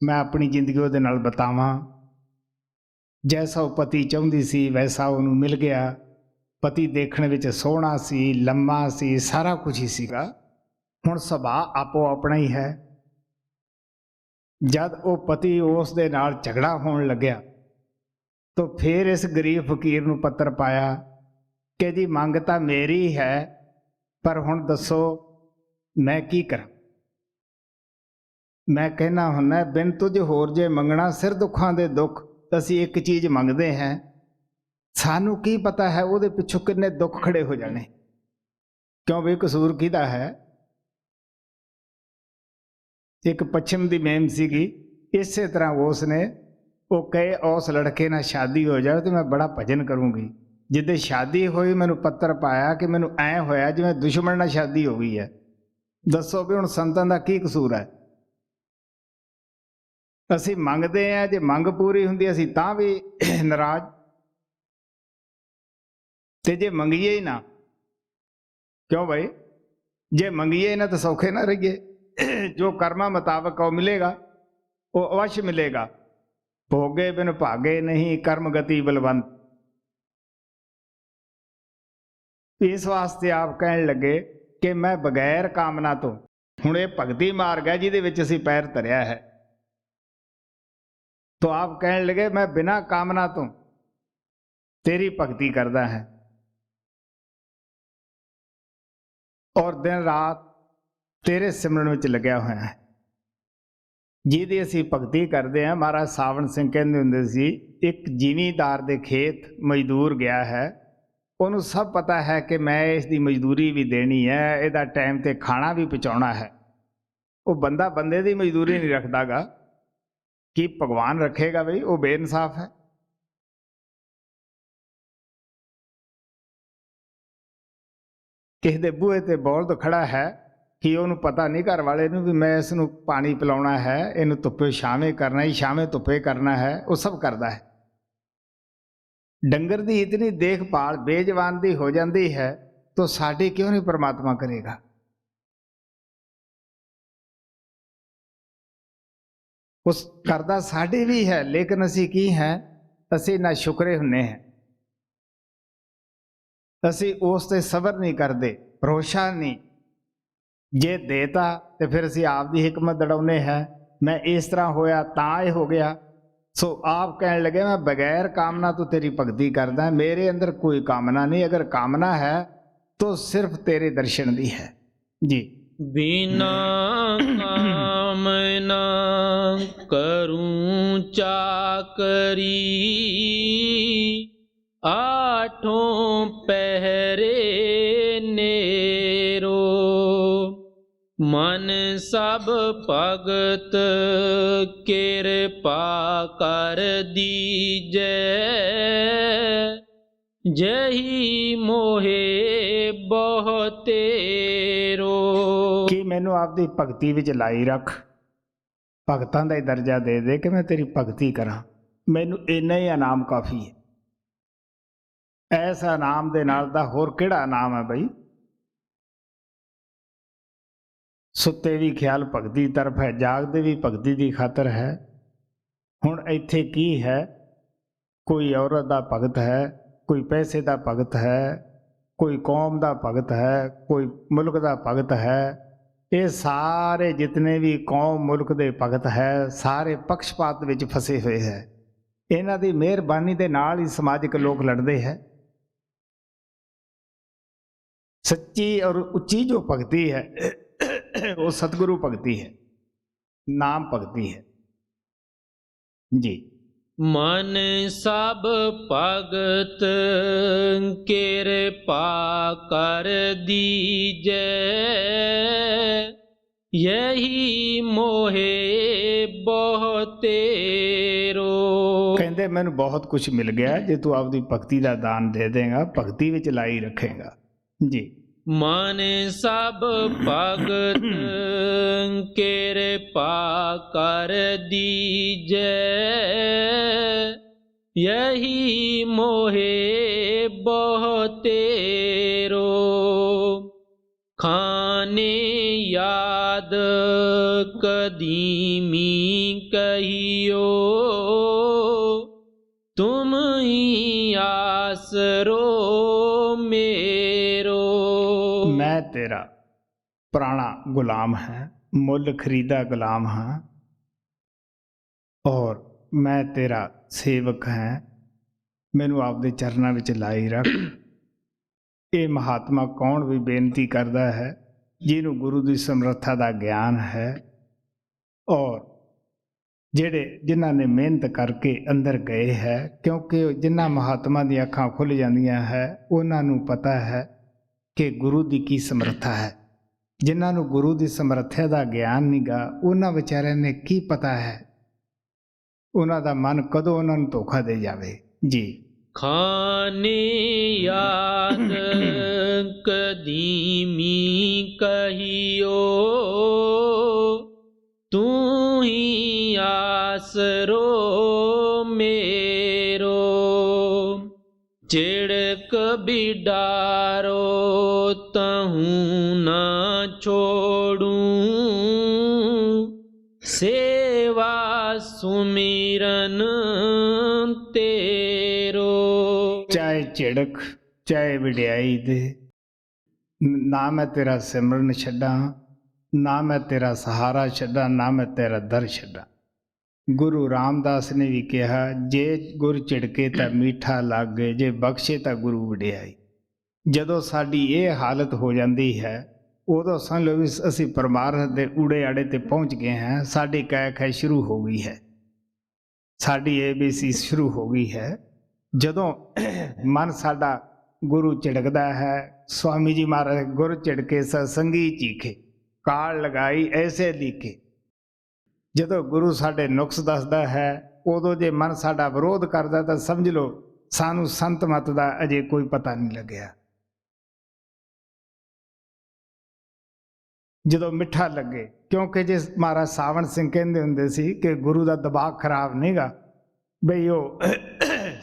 मैं अपनी जिंदगी उहदे नाल बितावां। जैसा वो पति चाहुंदी सी वैसा उहनूं मिल गया। पति देखने विच सोहना सी, लम्मा सी, सारा कुछ ही सीगा। हुण सुभाअ आपो अपना ही है। जद वो पति उस दे नाल झगड़ा होण लग्या तो फिर इस गरीब फकीर नूं पत्र पाया कि जी मंग तां मेरी है, पर हुण दसो मैं की करां। मैं कहना हुन्ना बिन तुझ होर जे मंगना, सिर दुखां दे दुख। असीं एक चीज़ मंगदे हैं, सानू की पता है ਉਹਦੇ ਪਿੱਛੋਂ किन्ने दुख खड़े हो जाने। क्यों भी कसूर किहदा है। एक पश्चिम दी मेम सीगी, इसे तरह उसने वो कहे उस लड़के नाल शादी हो जाए तो मैं बड़ा भजन करूँगी। जिद्दे शादी हुई मैनू पत्र पाया कि मैनू ऐ होया जिवें दुश्मन नाल शादी हो गई है। दसो भी हुण संतां दा की कसूर है। असीं मंगदे हैं, जे मंग पूरी हुंदी असीं तां भी नाराज़, ते जे मंगीए ही ना। क्यों भाई, जे मंगीए ही ना तो सौखे ना रहिए। जो कर्मा मुताबिक वो मिलेगा, वो अवश्य मिलेगा। भोगे बिन भागे नहीं, कर्म गति बलवंत। इस वास्ते आप कहने लगे कि मैं बगैर कामना तो, हुण ये भगती मार्ग है जिहदे विच असीं पैर धरिया है। तो आप कहने लगे मैं बिना कामना तो तेरी भगती करदा है और दिन रात तेरे सिमरन विच लग्या होया है। जिहदी असीं भगती करदे हैं, महाराज सावण सिंह कहंदे हुंदे सी, एक जिमीदार दे खेत मजदूर गया है, उहनूं सब पता है कि मैं इसकी मजदूरी भी देनी है, इहदा टाइम ते खाना भी पहुँचाउणा है। वो बंदा बंदे दी मजदूरी नहीं रखदा गा, कि भगवान रखेगा बई, वो बेइंसाफ है। किसी दे बूहे ते बौलद खड़ा है कि उन्होंने पता नहीं घर वाले नूं भी मैं इसनूं पानी पिलाउणा है, इनूं धुप्पे छावें करना है, छावें धुप्पे करना है, वो सब करता है। डंगर दी इतनी देखभाल बेजवान दी हो जाती है तो साडी क्यों नहीं परमात्मा करेगा। उस करदा साडी भी है, लेकिन असी की हैं, असी ना शुक्रे हुन्ने हैं। असी उस ते सबर नहीं करते, भरोसा नहीं। जे देता तो फिर असी आप दी हिकमत दड़ाउने हैं, मैं इस तरह होया तां ये हो गया। सो आप कहने लगे मैं बगैर कामना तो तेरी भगती करदा, मेरे अंदर कोई कामना नहीं। अगर कामना है तो सिर्फ तेरे दर्शन दी है जी। बिना कामना करूं चाकरी, आठों पहरे नेरो। मन सब भगत किरपा कर दीजै, जही मोहे बहुतेरो। कि मैनू आपकी भगती विच लाई रख, भगतां दा दर्जा दे दे कि मैं तेरी भगती करा, मैनू इन्ना ही इनाम काफ़ी है। ऐसा इनाम दे नाल दा होर किहड़ा इनाम है बई। सुते भी ख्याल भगती तरफ है, जागते भी भगती की खातर है। हुण इत्थे की है, कोई औरत दा भगत है, कोई पैसे दा भगत है, कोई कौम दा भगत है, कोई मुल्क दा भगत है। ये सारे जितने भी कौम मुल्क दे भगत है सारे पक्षपात विच फसे हुए है। इन्हां दी मेहरबानी दे नाल ही समाजिक लोग लड़ते हैं। सच्ची और उच्ची जो भगती है वो सतगुरु भगती है। ਨਾਮ ਭਗਤੀ ਹੈ ਜੀ। ਮਨ ਸਭ ਭਗਤ ਕਿਰਪਾ ਕਰ ਦੀਜੈ, ਯਹੀ ਮੋਹਿ ਬਹੁ ਤੇਰੋ। ਕਹਿੰਦੇ ਮੈਨੂੰ ਬਹੁਤ ਕੁਝ ਮਿਲ ਗਿਆ ਜੇ ਤੂੰ ਆਪਦੀ ਭਗਤੀ ਦਾ ਦਾਨ ਦੇ ਦੇਗਾ, ਭਗਤੀ ਵਿੱਚ ਲਾਈ ਰੱਖੇਗਾ ਜੀ। ਮਨ ਸਭ ਭਗਤ ਕਿਰਪਾ ਕਰ ਦੀਜੈ, ਯਹੀ ਮੋਹਿ ਬਹੁ ਤੇਰੋ। ਖਾਨੇ ਯਾਦ ਕਦੀਮੀ ਕਹੀਓ, ਤੁਮ ਹੀ ਆਸਰੋ ਮੇਰੋ। ਮੈਂ ਤੇਰਾ ਪੁਰਾਣਾ ਗੁਲਾਮ ਹੈ, ਮੁੱਲ ਖਰੀਦਾ ਗੁਲਾਮ ਹਾਂ, ਔਰ ਮੈਂ ਤੇਰਾ ਸੇਵਕ ਹਾਂ, ਮੈਨੂੰ ਆਪਦੇ ਚਰਨਾਂ ਵਿੱਚ ਲਾਈ ਰੱਖ। ਇਹ ਮਹਾਤਮਾ ਕੌਣ ਵੀ ਬੇਨਤੀ ਕਰਦਾ ਹੈ? ਜਿਹਨੂੰ ਗੁਰੂ ਦੀ ਸਮਰੱਥਾ ਦਾ ਗਿਆਨ ਹੈ, ਔਰ ਜਿਨ੍ਹਾਂ ਨੇ ਮਿਹਨਤ ਕਰਕੇ ਅੰਦਰ ਗਏ ਹੈ, ਕਿਉਂਕਿ ਜਿਨ੍ਹਾਂ ਮਹਾਤਮਾ ਦੀਆਂ ਅੱਖਾਂ ਖੁੱਲ੍ਹ ਜਾਂਦੀਆਂ ਹੈ ਉਹਨਾਂ ਨੂੰ ਪਤਾ ਹੈ ਕਿ ਗੁਰੂ ਦੀ ਕੀ ਸਮਰੱਥਾ ਹੈ। ਜਿਨ੍ਹਾਂ ਨੂੰ ਗੁਰੂ ਦੀ ਸਮਰੱਥਾ ਦਾ ਗਿਆਨ ਨਹੀਂਗਾ, ਉਹਨਾਂ ਵਿਚਾਰਿਆਂ ਨੇ ਕੀ ਪਤਾ ਹੈ ਉਹਨਾਂ ਦਾ ਮਨ ਕਦੋਂ ਉਹਨਾਂ ਨੂੰ ਧੋਖਾ ਦੇ ਜਾਵੇ ਜੀ। ਖਾਨੇ ਯਾਦ ਕਦੀਮੀ ਕਹੀਓ, ਤੂੰ ਹੀ ਆਸਰੋ ਮੇਰੋ। ਚਿੜਕ ਬਿਡਾਰੋ ਤਹੂੰ ਨਾ ਛੋੜੂ, ਸੇਵਾ ਸੁਮਿਰਨ ਤੇਰੋ। ਚਾਹੇ ਝਿੜਕ ਚਾਹੇ ਵਡਿਆਈ ਦੇ, ਨਾ ਮੈਂ ਤੇਰਾ ਸਿਮਰਨ ਛੱਡਾਂ, ਨਾ ਮੈਂ ਤੇਰਾ ਸਹਾਰਾ ਛੱਡਾਂ, ਨਾ ਮੈਂ ਤੇਰਾ ਦਰ ਛੱਡਾਂ। ਗੁਰੂ ਰਾਮਦਾਸ ਨੇ ਵੀ ਕਿਹਾ, ਜੇ ਗੁਰ ਝਿੜਕੇ ਤਾਂ ਮੀਠਾ ਲਾਗੇ, ਜੇ ਬਖਸ਼ੇ ਤਾਂ ਗੁਰੂ ਵਡਿਆਈ। ਜਦੋਂ ਸਾਡੀ ਇਹ ਹਾਲਤ ਹੋ ਜਾਂਦੀ ਹੈ, ਉਦੋਂ ਸਮਝ ਲਓ ਵੀ ਅਸੀਂ ਪਰਮਾਰਥ ਦੇ ਊੜੇ ਆੜੇ ਤੇ ਪਹੁੰਚ ਗਏ ਹਾਂ। ਸਾਡੀ ਕਹਿ ਸ਼ੁਰੂ ਹੋ ਗਈ ਹੈ, ਸਾਡੀ ABC ਸ਼ੁਰੂ ਹੋ ਗਈ ਹੈ। ਜਦੋਂ ਮਨ ਸਾਡਾ ਗੁਰੂ ਝਿੜਕਦਾ ਹੈ, ਸਵਾਮੀ ਜੀ ਮਹਾਰਾਜ ਗੁਰ ਝਿੜਕੇ ਸਤਸੰਗੀ ਚੀਖੇ, ਕਾਲ ਲਗਾਈ ਐਸੇ ਲੀਕੇ। ਜਦੋਂ ਗੁਰੂ ਸਾਡੇ ਨੁਕਸ ਦੱਸਦਾ ਹੈ, ਉਦੋਂ ਜੇ ਮਨ ਸਾਡਾ ਵਿਰੋਧ ਕਰਦਾ ਤਾਂ ਸਮਝ ਲਓ ਸਾਨੂੰ ਸੰਤ ਮਤ ਦਾ ਅਜੇ ਕੋਈ ਪਤਾ ਨਹੀਂ ਲੱਗਿਆ। ਜਦੋਂ ਮਿੱਠਾ ਲੱਗੇ, ਕਿਉਂਕਿ ਜੇ ਮਹਾਰਾਜ ਸਾਵਣ ਸਿੰਘ ਕਹਿੰਦੇ ਹੁੰਦੇ ਸੀ ਕਿ ਗੁਰੂ ਦਾ ਦਿਮਾਗ ਖਰਾਬ ਨਹੀਂਗਾ, ਬਈ ਉਹ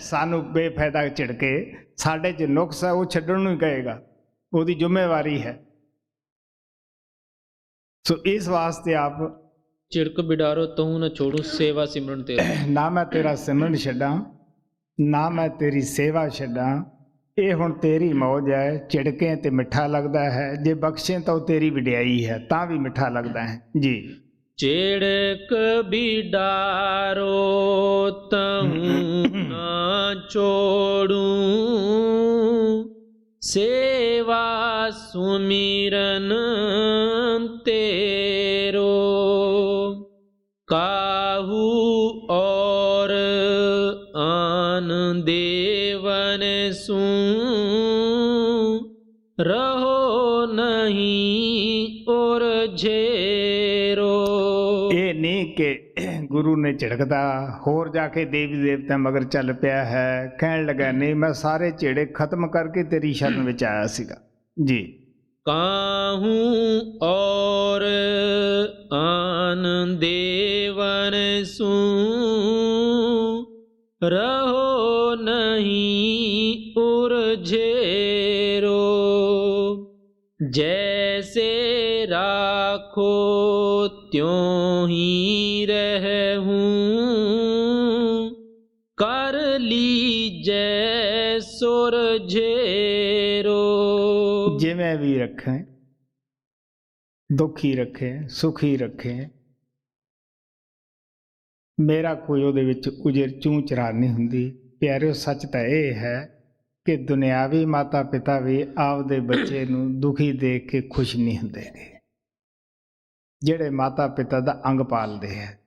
ਸਾਨੂੰ ਬੇਫਾਇਦਾ ਝਿੜਕੇ, ਸਾਡੇ 'ਚ ਨੁਕਸ ਹੈ ਉਹ ਛੱਡਣ ਨੂੰ ਹੀ ਕਹੇਗਾ, ਉਹਦੀ ਜ਼ਿੰਮੇਵਾਰੀ ਹੈ। ਸੋ ਇਸ ਵਾਸਤੇ ਆਪ ਚਿੜਕ ਬਿਡਾਰੋ ਤਹੂੰ ਨਾ ਛੋੜੂ, ਸੇਵਾ ਸਿਮਰਨ ਤੇਰੋ। ਨਾ ਮੈਂ ਤੇਰਾ ਸਿਮਰਨ ਛੱਡਾਂ, ਨਾ ਮੈਂ ਤੇਰੀ ਸੇਵਾ ਛੱਡਾਂ। ਇਹ ਹੁਣ ਤੇਰੀ ਮੌਜ ਹੈ, ਝਿੜਕੇ ਤੇ ਮਿੱਠਾ ਲੱਗਦਾ ਹੈ, ਜੇ ਬਖਸ਼ੇ ਤਾਂ ਉਹ ਤੇਰੀ ਵਡਿਆਈ ਹੈ, ਤਾਂ ਵੀ ਮਿੱਠਾ ਲੱਗਦਾ ਹੈ ਜੀ। ਚਿੜਕ ਬਿਡਾਰੋ ਤਹੂੰ ਨਾ ਛੋੜੂ, ਸੇਵਾ ਸੁਮਿਰਨ ਤੇਰੋ। ਕਾਹੂ ਔਰ ਆਨ ਦੇਵਨ ਸੂ, ਰਹੋ ਨਹੀਂ ਔਰ ਝੇਰੋ। ਇਹ ਨਹੀਂ ਕਿ ਗੁਰੂ ਨੇ ਝਿੜਕਦਾ ਹੋਰ ਜਾ ਕੇ ਦੇਵੀ ਦੇਵਤਿਆਂ ਮਗਰ ਚੱਲ ਪਿਆ ਹੈ, ਕਹਿਣ ਲੱਗਾ ਨਹੀਂ ਮੈਂ ਸਾਰੇ ਝੇੜੇ ਖਤਮ ਕਰਕੇ ਤੇਰੀ ਸ਼ਰਨ ਵਿੱਚ ਆਇਆ ਸੀਗਾ ਜੀ। ਕਾਹੂ ਔਰ ਆਨ ਦੇਵਨ ਸੂ, ਰਹੋ ਨਹੀਂ ਉਰ ਝੇਰੋ। जैसे राखो त्यों ही रहूं, कर लीजै सुर झेरो। जिवें भी रखें, दुखी रखें सुखी रखें, मेरा कोई ਉਹਦੇ ਵਿੱਚ ਉਜਰ ਚੂੰ ਚਰਾ ਨਹੀਂ ਹੁੰਦੀ। ਪਿਆਰਿਓ ਸੱਚ ਤਾਂ ਇਹ ਹੈ ਕਿ ਦੁਨਿਆਵੀ ਮਾਤਾ ਪਿਤਾ ਵੀ ਆਪਦੇ ਬੱਚੇ ਨੂੰ ਦੁਖੀ ਦੇਖ ਕੇ ਖੁਸ਼ ਨਹੀਂ ਹੁੰਦੇ। ਜਿਹੜੇ ਮਾਤਾ ਪਿਤਾ ਦਾ ਅੰਗ ਪਾਲਦੇ ਹੈ।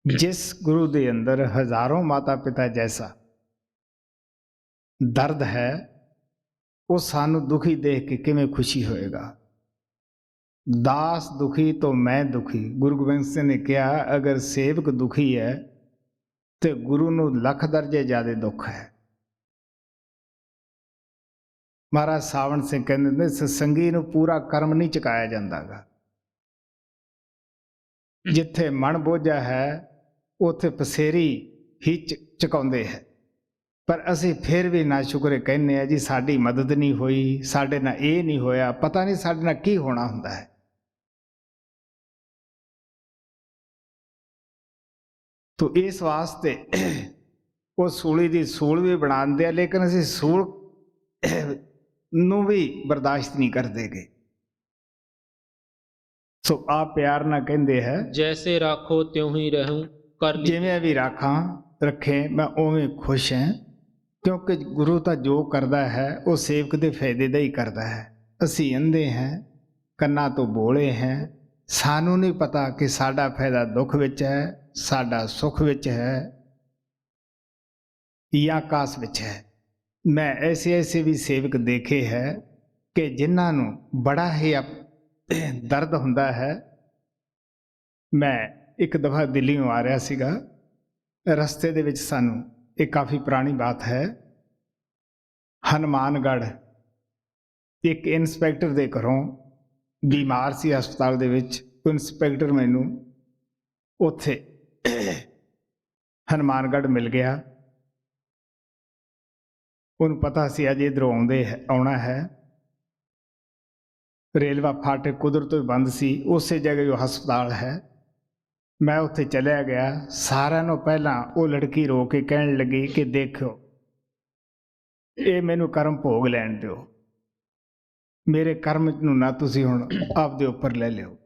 ਜਿਸ ਗੁਰੂ ਦੇ ਅੰਦਰ ਹਜ਼ਾरों ਮਾਤਾ ਪਿਤਾ ਜੈਸਾ ਦਰਦ ਹੈ, ਉਹ ਸਾਨੂੰ ਦੁਖੀ ਦੇਖ ਕੇ ਕਿਵੇਂ ਖੁਸ਼ੀ ਹੋਏਗਾ। ਦਾਸ ਦੁਖੀ ਤੋਂ ਮੈਂ ਦੁਖੀ। ਗੁਰੂ ਗੋਬਿੰਦ ਸਿੰਘ ਨੇ ਕਿਹਾ, ਅਗਰ ਸੇਵਕ ਦੁਖੀ ਹੈ ਤੇ ਗੁਰੂ ਨੂੰ ਲੱਖ ਦਰਜੇ ਜ਼ਿਆਦਾ ਦੁੱਖ ਹੈ। ਮਹਾਰਾਜ ਸਾਵਣ ਸਿੰਘ ਕਹਿੰਦੇ ਨੇ, ਸਤਸੰਗੀ ਨੂੰ ਪੂਰਾ ਕਰਮ ਨਹੀਂ ਚੁਕਾਇਆ ਜਾਂਦਾਗਾ। ਜਿੱਥੇ ਮਨ ਬੋਝਾ ਹੈ ਉੱਥੇ ਪਸੇਰੀ ਹੀ ਚੁਕਾਉਂਦੇ ਹੈ। ਪਰ ਅਸੀਂ ਫਿਰ ਵੀ ਨਾ ਸ਼ੁਕਰੇ ਕਹਿੰਦੇ ਆ, ਜੀ ਸਾਡੀ ਮਦਦ ਨਹੀਂ ਹੋਈ, ਸਾਡੇ ਨਾਲ ਇਹ ਨਹੀਂ ਹੋਇਆ, ਪਤਾ ਨਹੀਂ ਸਾਡੇ ਨਾਲ ਕੀ ਹੋਣਾ ਹੁੰਦਾ ਹੈ। ਤੋ ਇਸ ਵਾਸਤੇ ਉਹ ਸੂਲੀ ਦੀ ਸੂਲ ਵੀ ਬਣਾਉਂਦੇ ਆ, ਲੇਕਿਨ ਅਸੀਂ ਸੂਲ ਨੂੰ ਵੀ ਬਰਦਾਸ਼ਤ ਨਹੀਂ ਕਰਦੇਗੇ। ਸੋ ਆ ਪਿਆਰ ਨਾਲ ਕਹਿੰਦੇ ਹੈ, ਜੈਸੇ ਰਾਖੋ ਤਿਉਂ ਹੀ ਰਹੂੰ ਕਰ ਲਈ। ਜਿਵੇਂ ਵੀ ਰੱਖੇ ਮੈਂ ਉਵੇਂ ਖੁਸ਼ ਹਾਂ, ਕਿਉਂਕਿ ਗੁਰੂ ਤਾਂ ਜੋ ਕਰਦਾ ਹੈ ਉਹ ਸੇਵਕ ਦੇ ਫਾਇਦੇ ਦਾ ਹੀ ਕਰਦਾ ਹੈ। ਅਸੀਂ ਅੰਧੇ ਹਾਂ, ਕੰਨਾਂ ਤੋਂ ਬੋਲੇ ਹਾਂ, ਸਾਨੂੰ ਨਹੀਂ ਪਤਾ ਕਿ ਸਾਡਾ ਫਾਇਦਾ ਦੁੱਖ ਵਿੱਚ ਹੈ, ਸਾਡਾ ਸੁੱਖ ਵਿੱਚ ਹੈ ਜਾਂ ਕਾਸ ਵਿੱਚ ਹੈ। ਮੈਂ ਐਸੇ ਵੀ ਸੇਵਕ ਦੇਖੇ ਹੈ ਕਿ ਜਿਨ੍ਹਾਂ ਨੂੰ ਬੜਾ ਹੀ ਦਰਦ ਹੁੰਦਾ ਹੈ। ਮੈਂ ਇੱਕ ਦਫਾ ਦਿੱਲੀੋਂ ਆ ਰਿਹਾ ਸੀਗਾ, ਰਸਤੇ ਦੇ ਵਿੱਚ ਸਾਨੂੰ, ਇਹ ਕਾਫੀ ਪੁਰਾਣੀ ਬਾਤ ਹੈ, ਹਨੂੰਮਾਨਗੜ੍ਹ ਇੱਕ ਇੰਸਪੈਕਟਰ ਦੇ ਘਰੋਂ ਬਿਮਾਰ ਸੀ ਹਸਪਤਾਲ ਦੇ ਵਿੱਚ। ਉਹ ਇੰਸਪੈਕਟਰ ਮੈਨੂੰ ਉੱਥੇ ਹਨੂੰਮਾਨਗੜ੍ਹ ਮਿਲ ਗਿਆ। ਉਹਨੂੰ ਪਤਾ ਸੀ ਅੱਜ ਇੱਧਰੋਂ ਆਉਣਾ ਹੈ। ਰੇਲਵਾ ਫਾਟਕ ਕੁਦਰਤ ਤੋਂ ਬੰਦ ਸੀ, ਉਸੇ ਜਗ੍ਹਾ ਉਹ ਹਸਪਤਾਲ ਹੈ। ਮੈਂ ਉੱਥੇ ਚਲਿਆ ਗਿਆ। ਸਾਰਿਆਂ ਨੂੰ ਪਹਿਲਾਂ ਉਹ ਲੜਕੀ ਰੋ ਕੇ ਕਹਿਣ ਲੱਗੀ ਕਿ ਦੇਖੋ, ਇਹ ਮੈਨੂੰ ਕਰਮ ਭੋਗ ਲੈਣ ਦਿਓ, ਮੇਰੇ ਕਰਮ ਨੂੰ ਨਾ ਤੁਸੀਂ ਹੁਣ ਆਪਦੇ ਉੱਪਰ ਲੈ ਲਿਓ।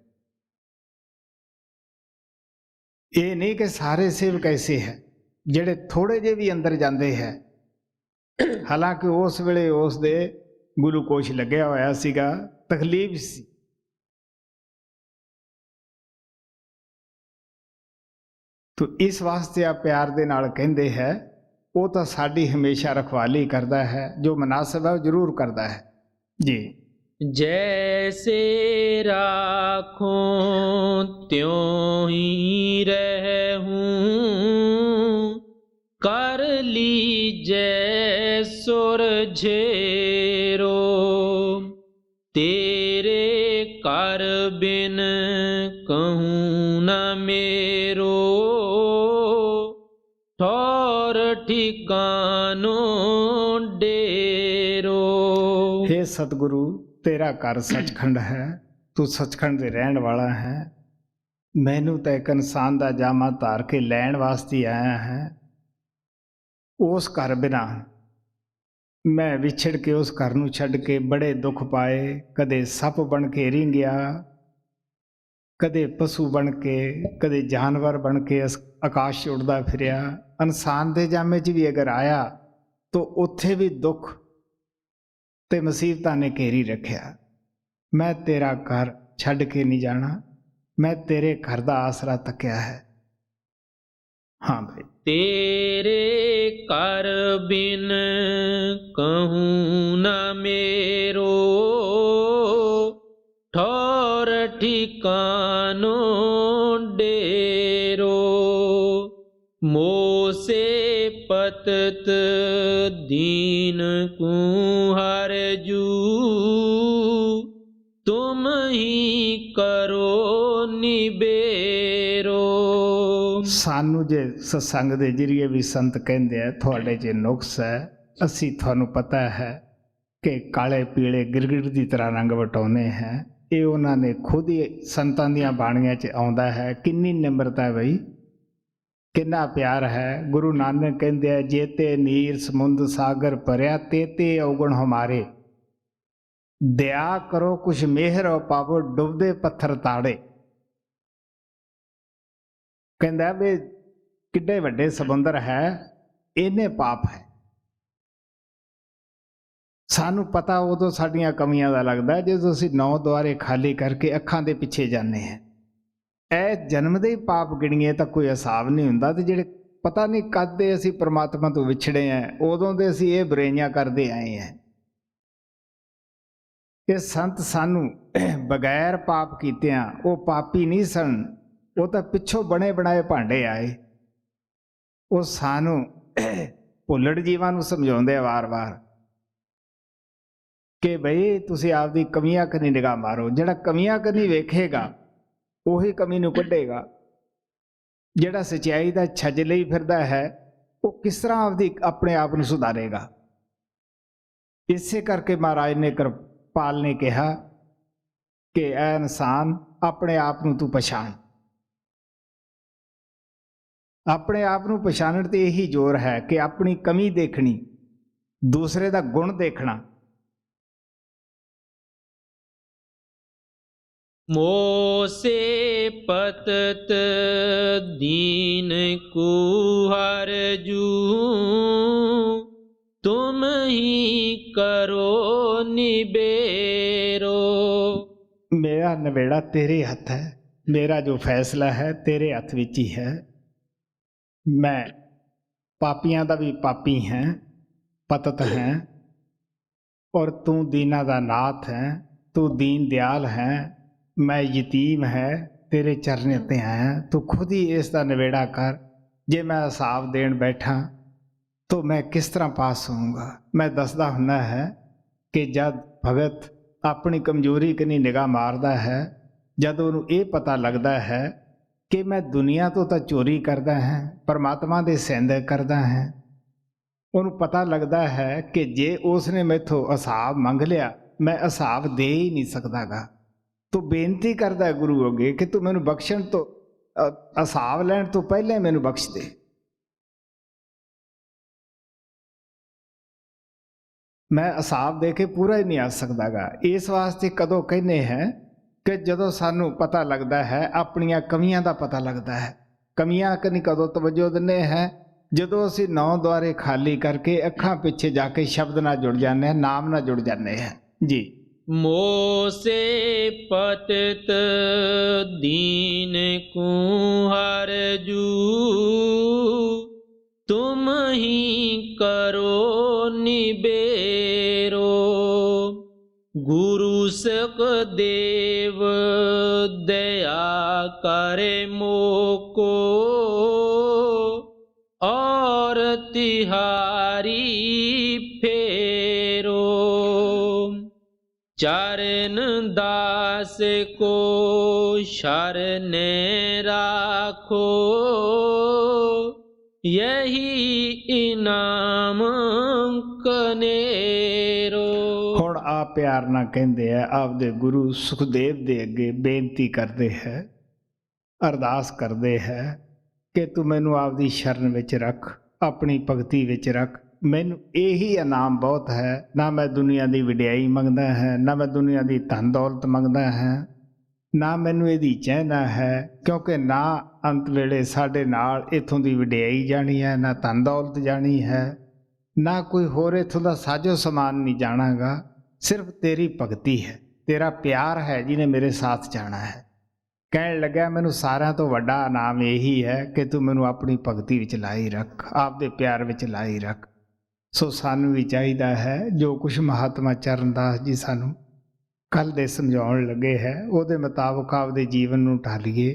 ਇਹ ਨਹੀਂ ਕਿ ਸਾਰੇ ਸੇਵਕ ਐਸੇ ਹੈ ਜਿਹੜੇ ਥੋੜੇ ਜਿਹੇ ਵੀ ਅੰਦਰ ਜਾਂਦੇ ਹੈ। ਹਾਲਾਂਕਿ ਉਸ ਵੇਲੇ ਉਸ ਦੇ ਗਲੂਕੋਸ਼ ਲੱਗਿਆ ਹੋਇਆ ਸੀਗਾ, ਤਕਲੀਫ ਸੀ। ਤੋ ਇਸ ਵਾਸਤੇ ਆ ਪਿਆਰ ਦੇ ਨਾਲ ਕਹਿੰਦੇ ਹੈ, ਉਹ ਤਾਂ ਸਾਡੀ ਹਮੇਸ਼ਾ ਰਖਵਾਲੀ ਕਰਦਾ ਹੈ, ਜੋ ਮੁਨਾਸਿਬ ਹੈ ਉਹ ਜ਼ਰੂਰ ਕਰਦਾ ਹੈ ਜੀ। जैसे राखो त्यों ही रहूं कर लीजै सुरझेरो तेरे कर बिन कहूँ न मेरो ठौर ठिकानो डेरो। हे सतगुरु, तेरा घर सचखंड है, तू सचखंड ਦੇ ਰਹਿਣ ਵਾਲਾ ਹੈ। ਮੈਨੂੰ ਤਾਂ ਇੱਕ ਇਨਸਾਨ ਦਾ ਜਾਮਾ ਧਾਰ ਕੇ ਲੈਣ ਵਾਸਤੇ ਆਇਆ ਹੈ। ਉਸ ਘਰ ਬਿਨਾਂ ਮੈਂ ਵਿਛੜ ਕੇ ਉਸ ਘਰ ਨੂੰ ਛੱਡ ਕੇ ਬੜੇ ਦੁੱਖ ਪਾਏ। ਕਦੇ ਸੱਪ ਬਣ ਕੇ ਰਿੰਗਿਆ, ਕਦੇ ਪਸ਼ੂ ਬਣ ਕੇ, ਕਦੇ ਜਾਨਵਰ ਬਣ ਕੇ ਆਕਾਸ਼ 'ਚ ਉੱਡਦਾ ਫਿਰਿਆ। ਇਨਸਾਨ ਦੇ ਜਾਮੇ 'ਚ ਵੀ ਅਗਰ ਆਇਆ ਤਾਂ ਉੱਥੇ ਵੀ ਦੁੱਖ ਤੇ ਮੁਸੀਬਤਾਂ ਨੇ ਘੇਰੀ ਰੱਖਿਆ। ਮੈਂ ਤੇਰਾ ਘਰ ਛੱਡ ਕੇ ਨਹੀਂ ਜਾਣਾ, ਮੈਂ ਤੇਰੇ ਘਰ ਦਾ ਆਸਰਾ ਤੱਕਿਆ ਹੈ। ਹਾਂ ਭਾਈ। ਤੇਰੇ ਕਰ ਬਿਨ ਕਹੂੰ ਨਾ ਮੇਰੋ ਠੌਰ ਠਿਕਾਨੋ ਡੇਰੋ ਮੋਸੇ ਪਤਤ दीन को हर जू तुम ही करो निबेरो। ਸਾਨੂੰ ਜੇ ਸਤਸੰਗ ਦੇ ਜਰੀਏ ਵੀ ਸੰਤ ਕਹਿੰਦੇ ਆ ਤੁਹਾਡੇ 'ਚ ਨੁਕਸ ਹੈ। ਅਸੀਂ ਤੁਹਾਨੂੰ ਪਤਾ ਹੈ ਕਿ ਕਾਲੇ ਪੀਲੇ ਗਿਰਗਿਟ ਦੀ ਤਰ੍ਹਾਂ ਰੰਗ ਵਟਾਉਂਦੇ ਹੈ। ਇਹ ਉਹਨਾਂ ਨੇ ਖੁਦ ਹੀ ਸੰਤਾਂ ਦੀਆਂ ਬਾਣੀਆਂ 'ਚ ਆਉਂਦਾ ਹੈ। ਕਿੰਨੀ ਨਿਮਰਤਾ ਹੈ ਬਈ, ਕਿੰਨਾ ਪਿਆਰ ਹੈ। ਗੁਰੂ ਨਾਨਕ ਕਹਿੰਦੇ ਆ, ਜੇਤੇ ਨੀਰ ਸਮੁੰਦ ਸਾਗਰ ਭਰਿਆ ਤੇਤੇ ਔਗਣ ਹਮਾਰੇ ਦਇਆ ਕਰੋ ਕੁਛ ਮਿਹਰ ਪਾਵੋ ਡੁੱਬਦੇ ਪੱਥਰ ਤਾੜੇ। ਕਹਿੰਦਾ ਵੀ ਕਿੱਡੇ ਵੱਡੇ ਸਮੁੰਦਰ ਹੈ, ਇਹਨੇ ਪਾਪ ਹੈ। ਸਾਨੂੰ ਪਤਾ ਉਦੋਂ ਸਾਡੀਆਂ ਕਮੀਆਂ ਦਾ ਲੱਗਦਾ ਜਦੋਂ ਅਸੀਂ 9 ਦੁਆਰੇ ਖਾਲੀ ਕਰਕੇ ਅੱਖਾਂ ਦੇ ਪਿੱਛੇ ਜਾਂਦੇ ਹਾਂ। ਇਹ ਜਨਮ ਦੇ ਹੀ ਪਾਪ ਗਿਣੀਏ ਤਾਂ ਕੋਈ ਹਿਸਾਬ ਨਹੀਂ ਹੁੰਦਾ, ਤੇ ਜਿਹੜੇ ਪਤਾ ਨਹੀਂ ਕਦ ਦੇ ਅਸੀਂ ਪ੍ਰਮਾਤਮਾ ਤੋਂ ਵਿਛੜੇ ਹਾਂ ਉਦੋਂ ਦੇ ਅਸੀਂ ਇਹ ਬੁਰਾਈਆਂ ਕਰਦੇ ਆਏ ਹਾਂ। ਇਹ ਸੰਤ ਸਾਨੂੰ ਬਗੈਰ ਪਾਪ ਕੀਤਿਆਂ, ਉਹ ਪਾਪੀ ਨਹੀਂ ਸਨ, ਉਹ ਤਾਂ ਪਿੱਛੋਂ ਬਣੇ ਬਣਾਏ ਭਾਂਡੇ ਆਏ। ਉਹ ਸਾਨੂੰ ਭੁੱਲੜ ਜੀਵਾਂ ਨੂੰ ਸਮਝਾਉਂਦੇ ਆ ਵਾਰ-ਵਾਰ ਕਿ ਬਈ ਤੁਸੀਂ ਆਪਦੀ ਕਮੀਆਂ ਕਨੀ ਨਿਗਾਹ ਮਾਰੋ। ਜਿਹੜਾ ਕਮੀਆਂ ਕਨੀ ਵੇਖੇਗਾ ਉਹੀ ਕਮੀ ਨੂੰ ਕੱਢੇਗਾ। ਜਿਹੜਾ ਸੱਚਾਈ ਦਾ ਛੱਜ ਲਈ ਫਿਰਦਾ ਹੈ ਉਹ ਕਿਸ ਤਰ੍ਹਾਂ ਆਪਣੇ ਆਪ ਨੂੰ ਸੁਧਾਰੇਗਾ। ਇਸੇ ਕਰਕੇ ਮਹਾਰਾਜ ਨੇ ਕਿਰਪਾਲ ਨੇ ਕਿਹਾ ਕਿ ਐ ਇਨਸਾਨ ਆਪਣੇ ਆਪ ਨੂੰ ਤੂੰ ਪਛਾਣ। ਆਪਣੇ ਆਪ ਨੂੰ ਪਛਾਣਨ ਤੇ ਇਹੀ ਜ਼ੋਰ ਹੈ ਕਿ ਆਪਣੀ ਕਮੀ ਦੇਖਣੀ, ਦੂਸਰੇ ਦਾ ਗੁਣ ਦੇਖਣਾ। मोसे पतत दीन कुहर जू, तुम ही करो निबेरो। मेरा नवेड़ा तेरे हथ है, मेरा जो फैसला है तेरे हथ विच ही है। मैं पापियां दा भी पापी हैं, पतत हैं, और तू दीना दा नाथ है, तू दीन दयाल है। मैं यतीम है, तेरे चरने ते आया, तू खुद ही इसका नवेड़ा कर। जे मैं हिसाब देन बैठा तो मैं किस तरह पास होऊंगा। मैं दसदा हुंदा है कि जब भगत अपनी कमजोरी कनी निगाह मारदा है, जद उन्हें ये पता लगता है कि मैं दुनिया तो चोरी करदा है, परमात्मा दे सेंध करदा है, उन्हें पता लगता है कि जे उसने मैथों हिसाब मंग लिया मैं हिसाब दे ही नहीं सकदागा। तो बेनती करता है गुरु अगे कि तू मैनू बख्शण तो हिसाब लैण तो पहले मैनू बख्श दे। मैं हिसाब दे के पूरा ही नहीं आ सकदागा। इस वास्ते कदों कहने हैं कि जदों सानू पता लगता है, अपनियां कमियां दा पता लगता है। कमियां कनी कदों तवज्जो दिंदे हैं जदों असीं 9 द्वारे खाली करके अखां पिछे जाके शब्द नाल जुड़ जाने हैं, नाम नाल जुड़ जाने हैं जी। मोसे पतित दीन कुहर जू, तुम ही करो निबेरो। गुरु सक देव दया करे मोको, और तिहारी फेरो। चरण दास को शरण राखो, यही इनाम कनेरो। हुण आ प्यार ना कहते हैं, आपदे गुरु सुखदेव दे अगे बेनती करते हैं, अरदास करते हैं कि तू मैनू आपदी शरण विच रख, अपनी भगती विच रख। मैनू यही इनाम बहुत है। ना मैं दुनिया की वडियाई मंगदा है, ना मैं दुनिया की धन दौलत मंगदा है, ना मैनू इहदी चाहना है, क्योंकि ना अंत वेले साडे नाल इत्थों की वडियाई जानी है, ना धन दौलत जानी है, ना कोई होर इत्थों का साजो समान नहीं जानागा। सिर्फ तेरी भगती है, तेरा प्यार है जिन्हें मेरे साथ जाना है। कहन लग्या मैनू सारिਆਂ ਤੋਂ ਵੱਡਾ इनाम यही है कि तू मैनू अपनी भगती विच लाई रख, आपदे प्यार विच लाई रख। सो सानू भी चाहिदा है जो कुछ महात्मा चरणदास जी सानू कल दे समझाउण लगे है उहदे मुताबिक आपदे जीवन नू ढालीए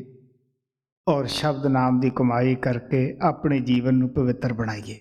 और शब्द नाम की कमाई करके अपने जीवन नू पवित्र बनाइए।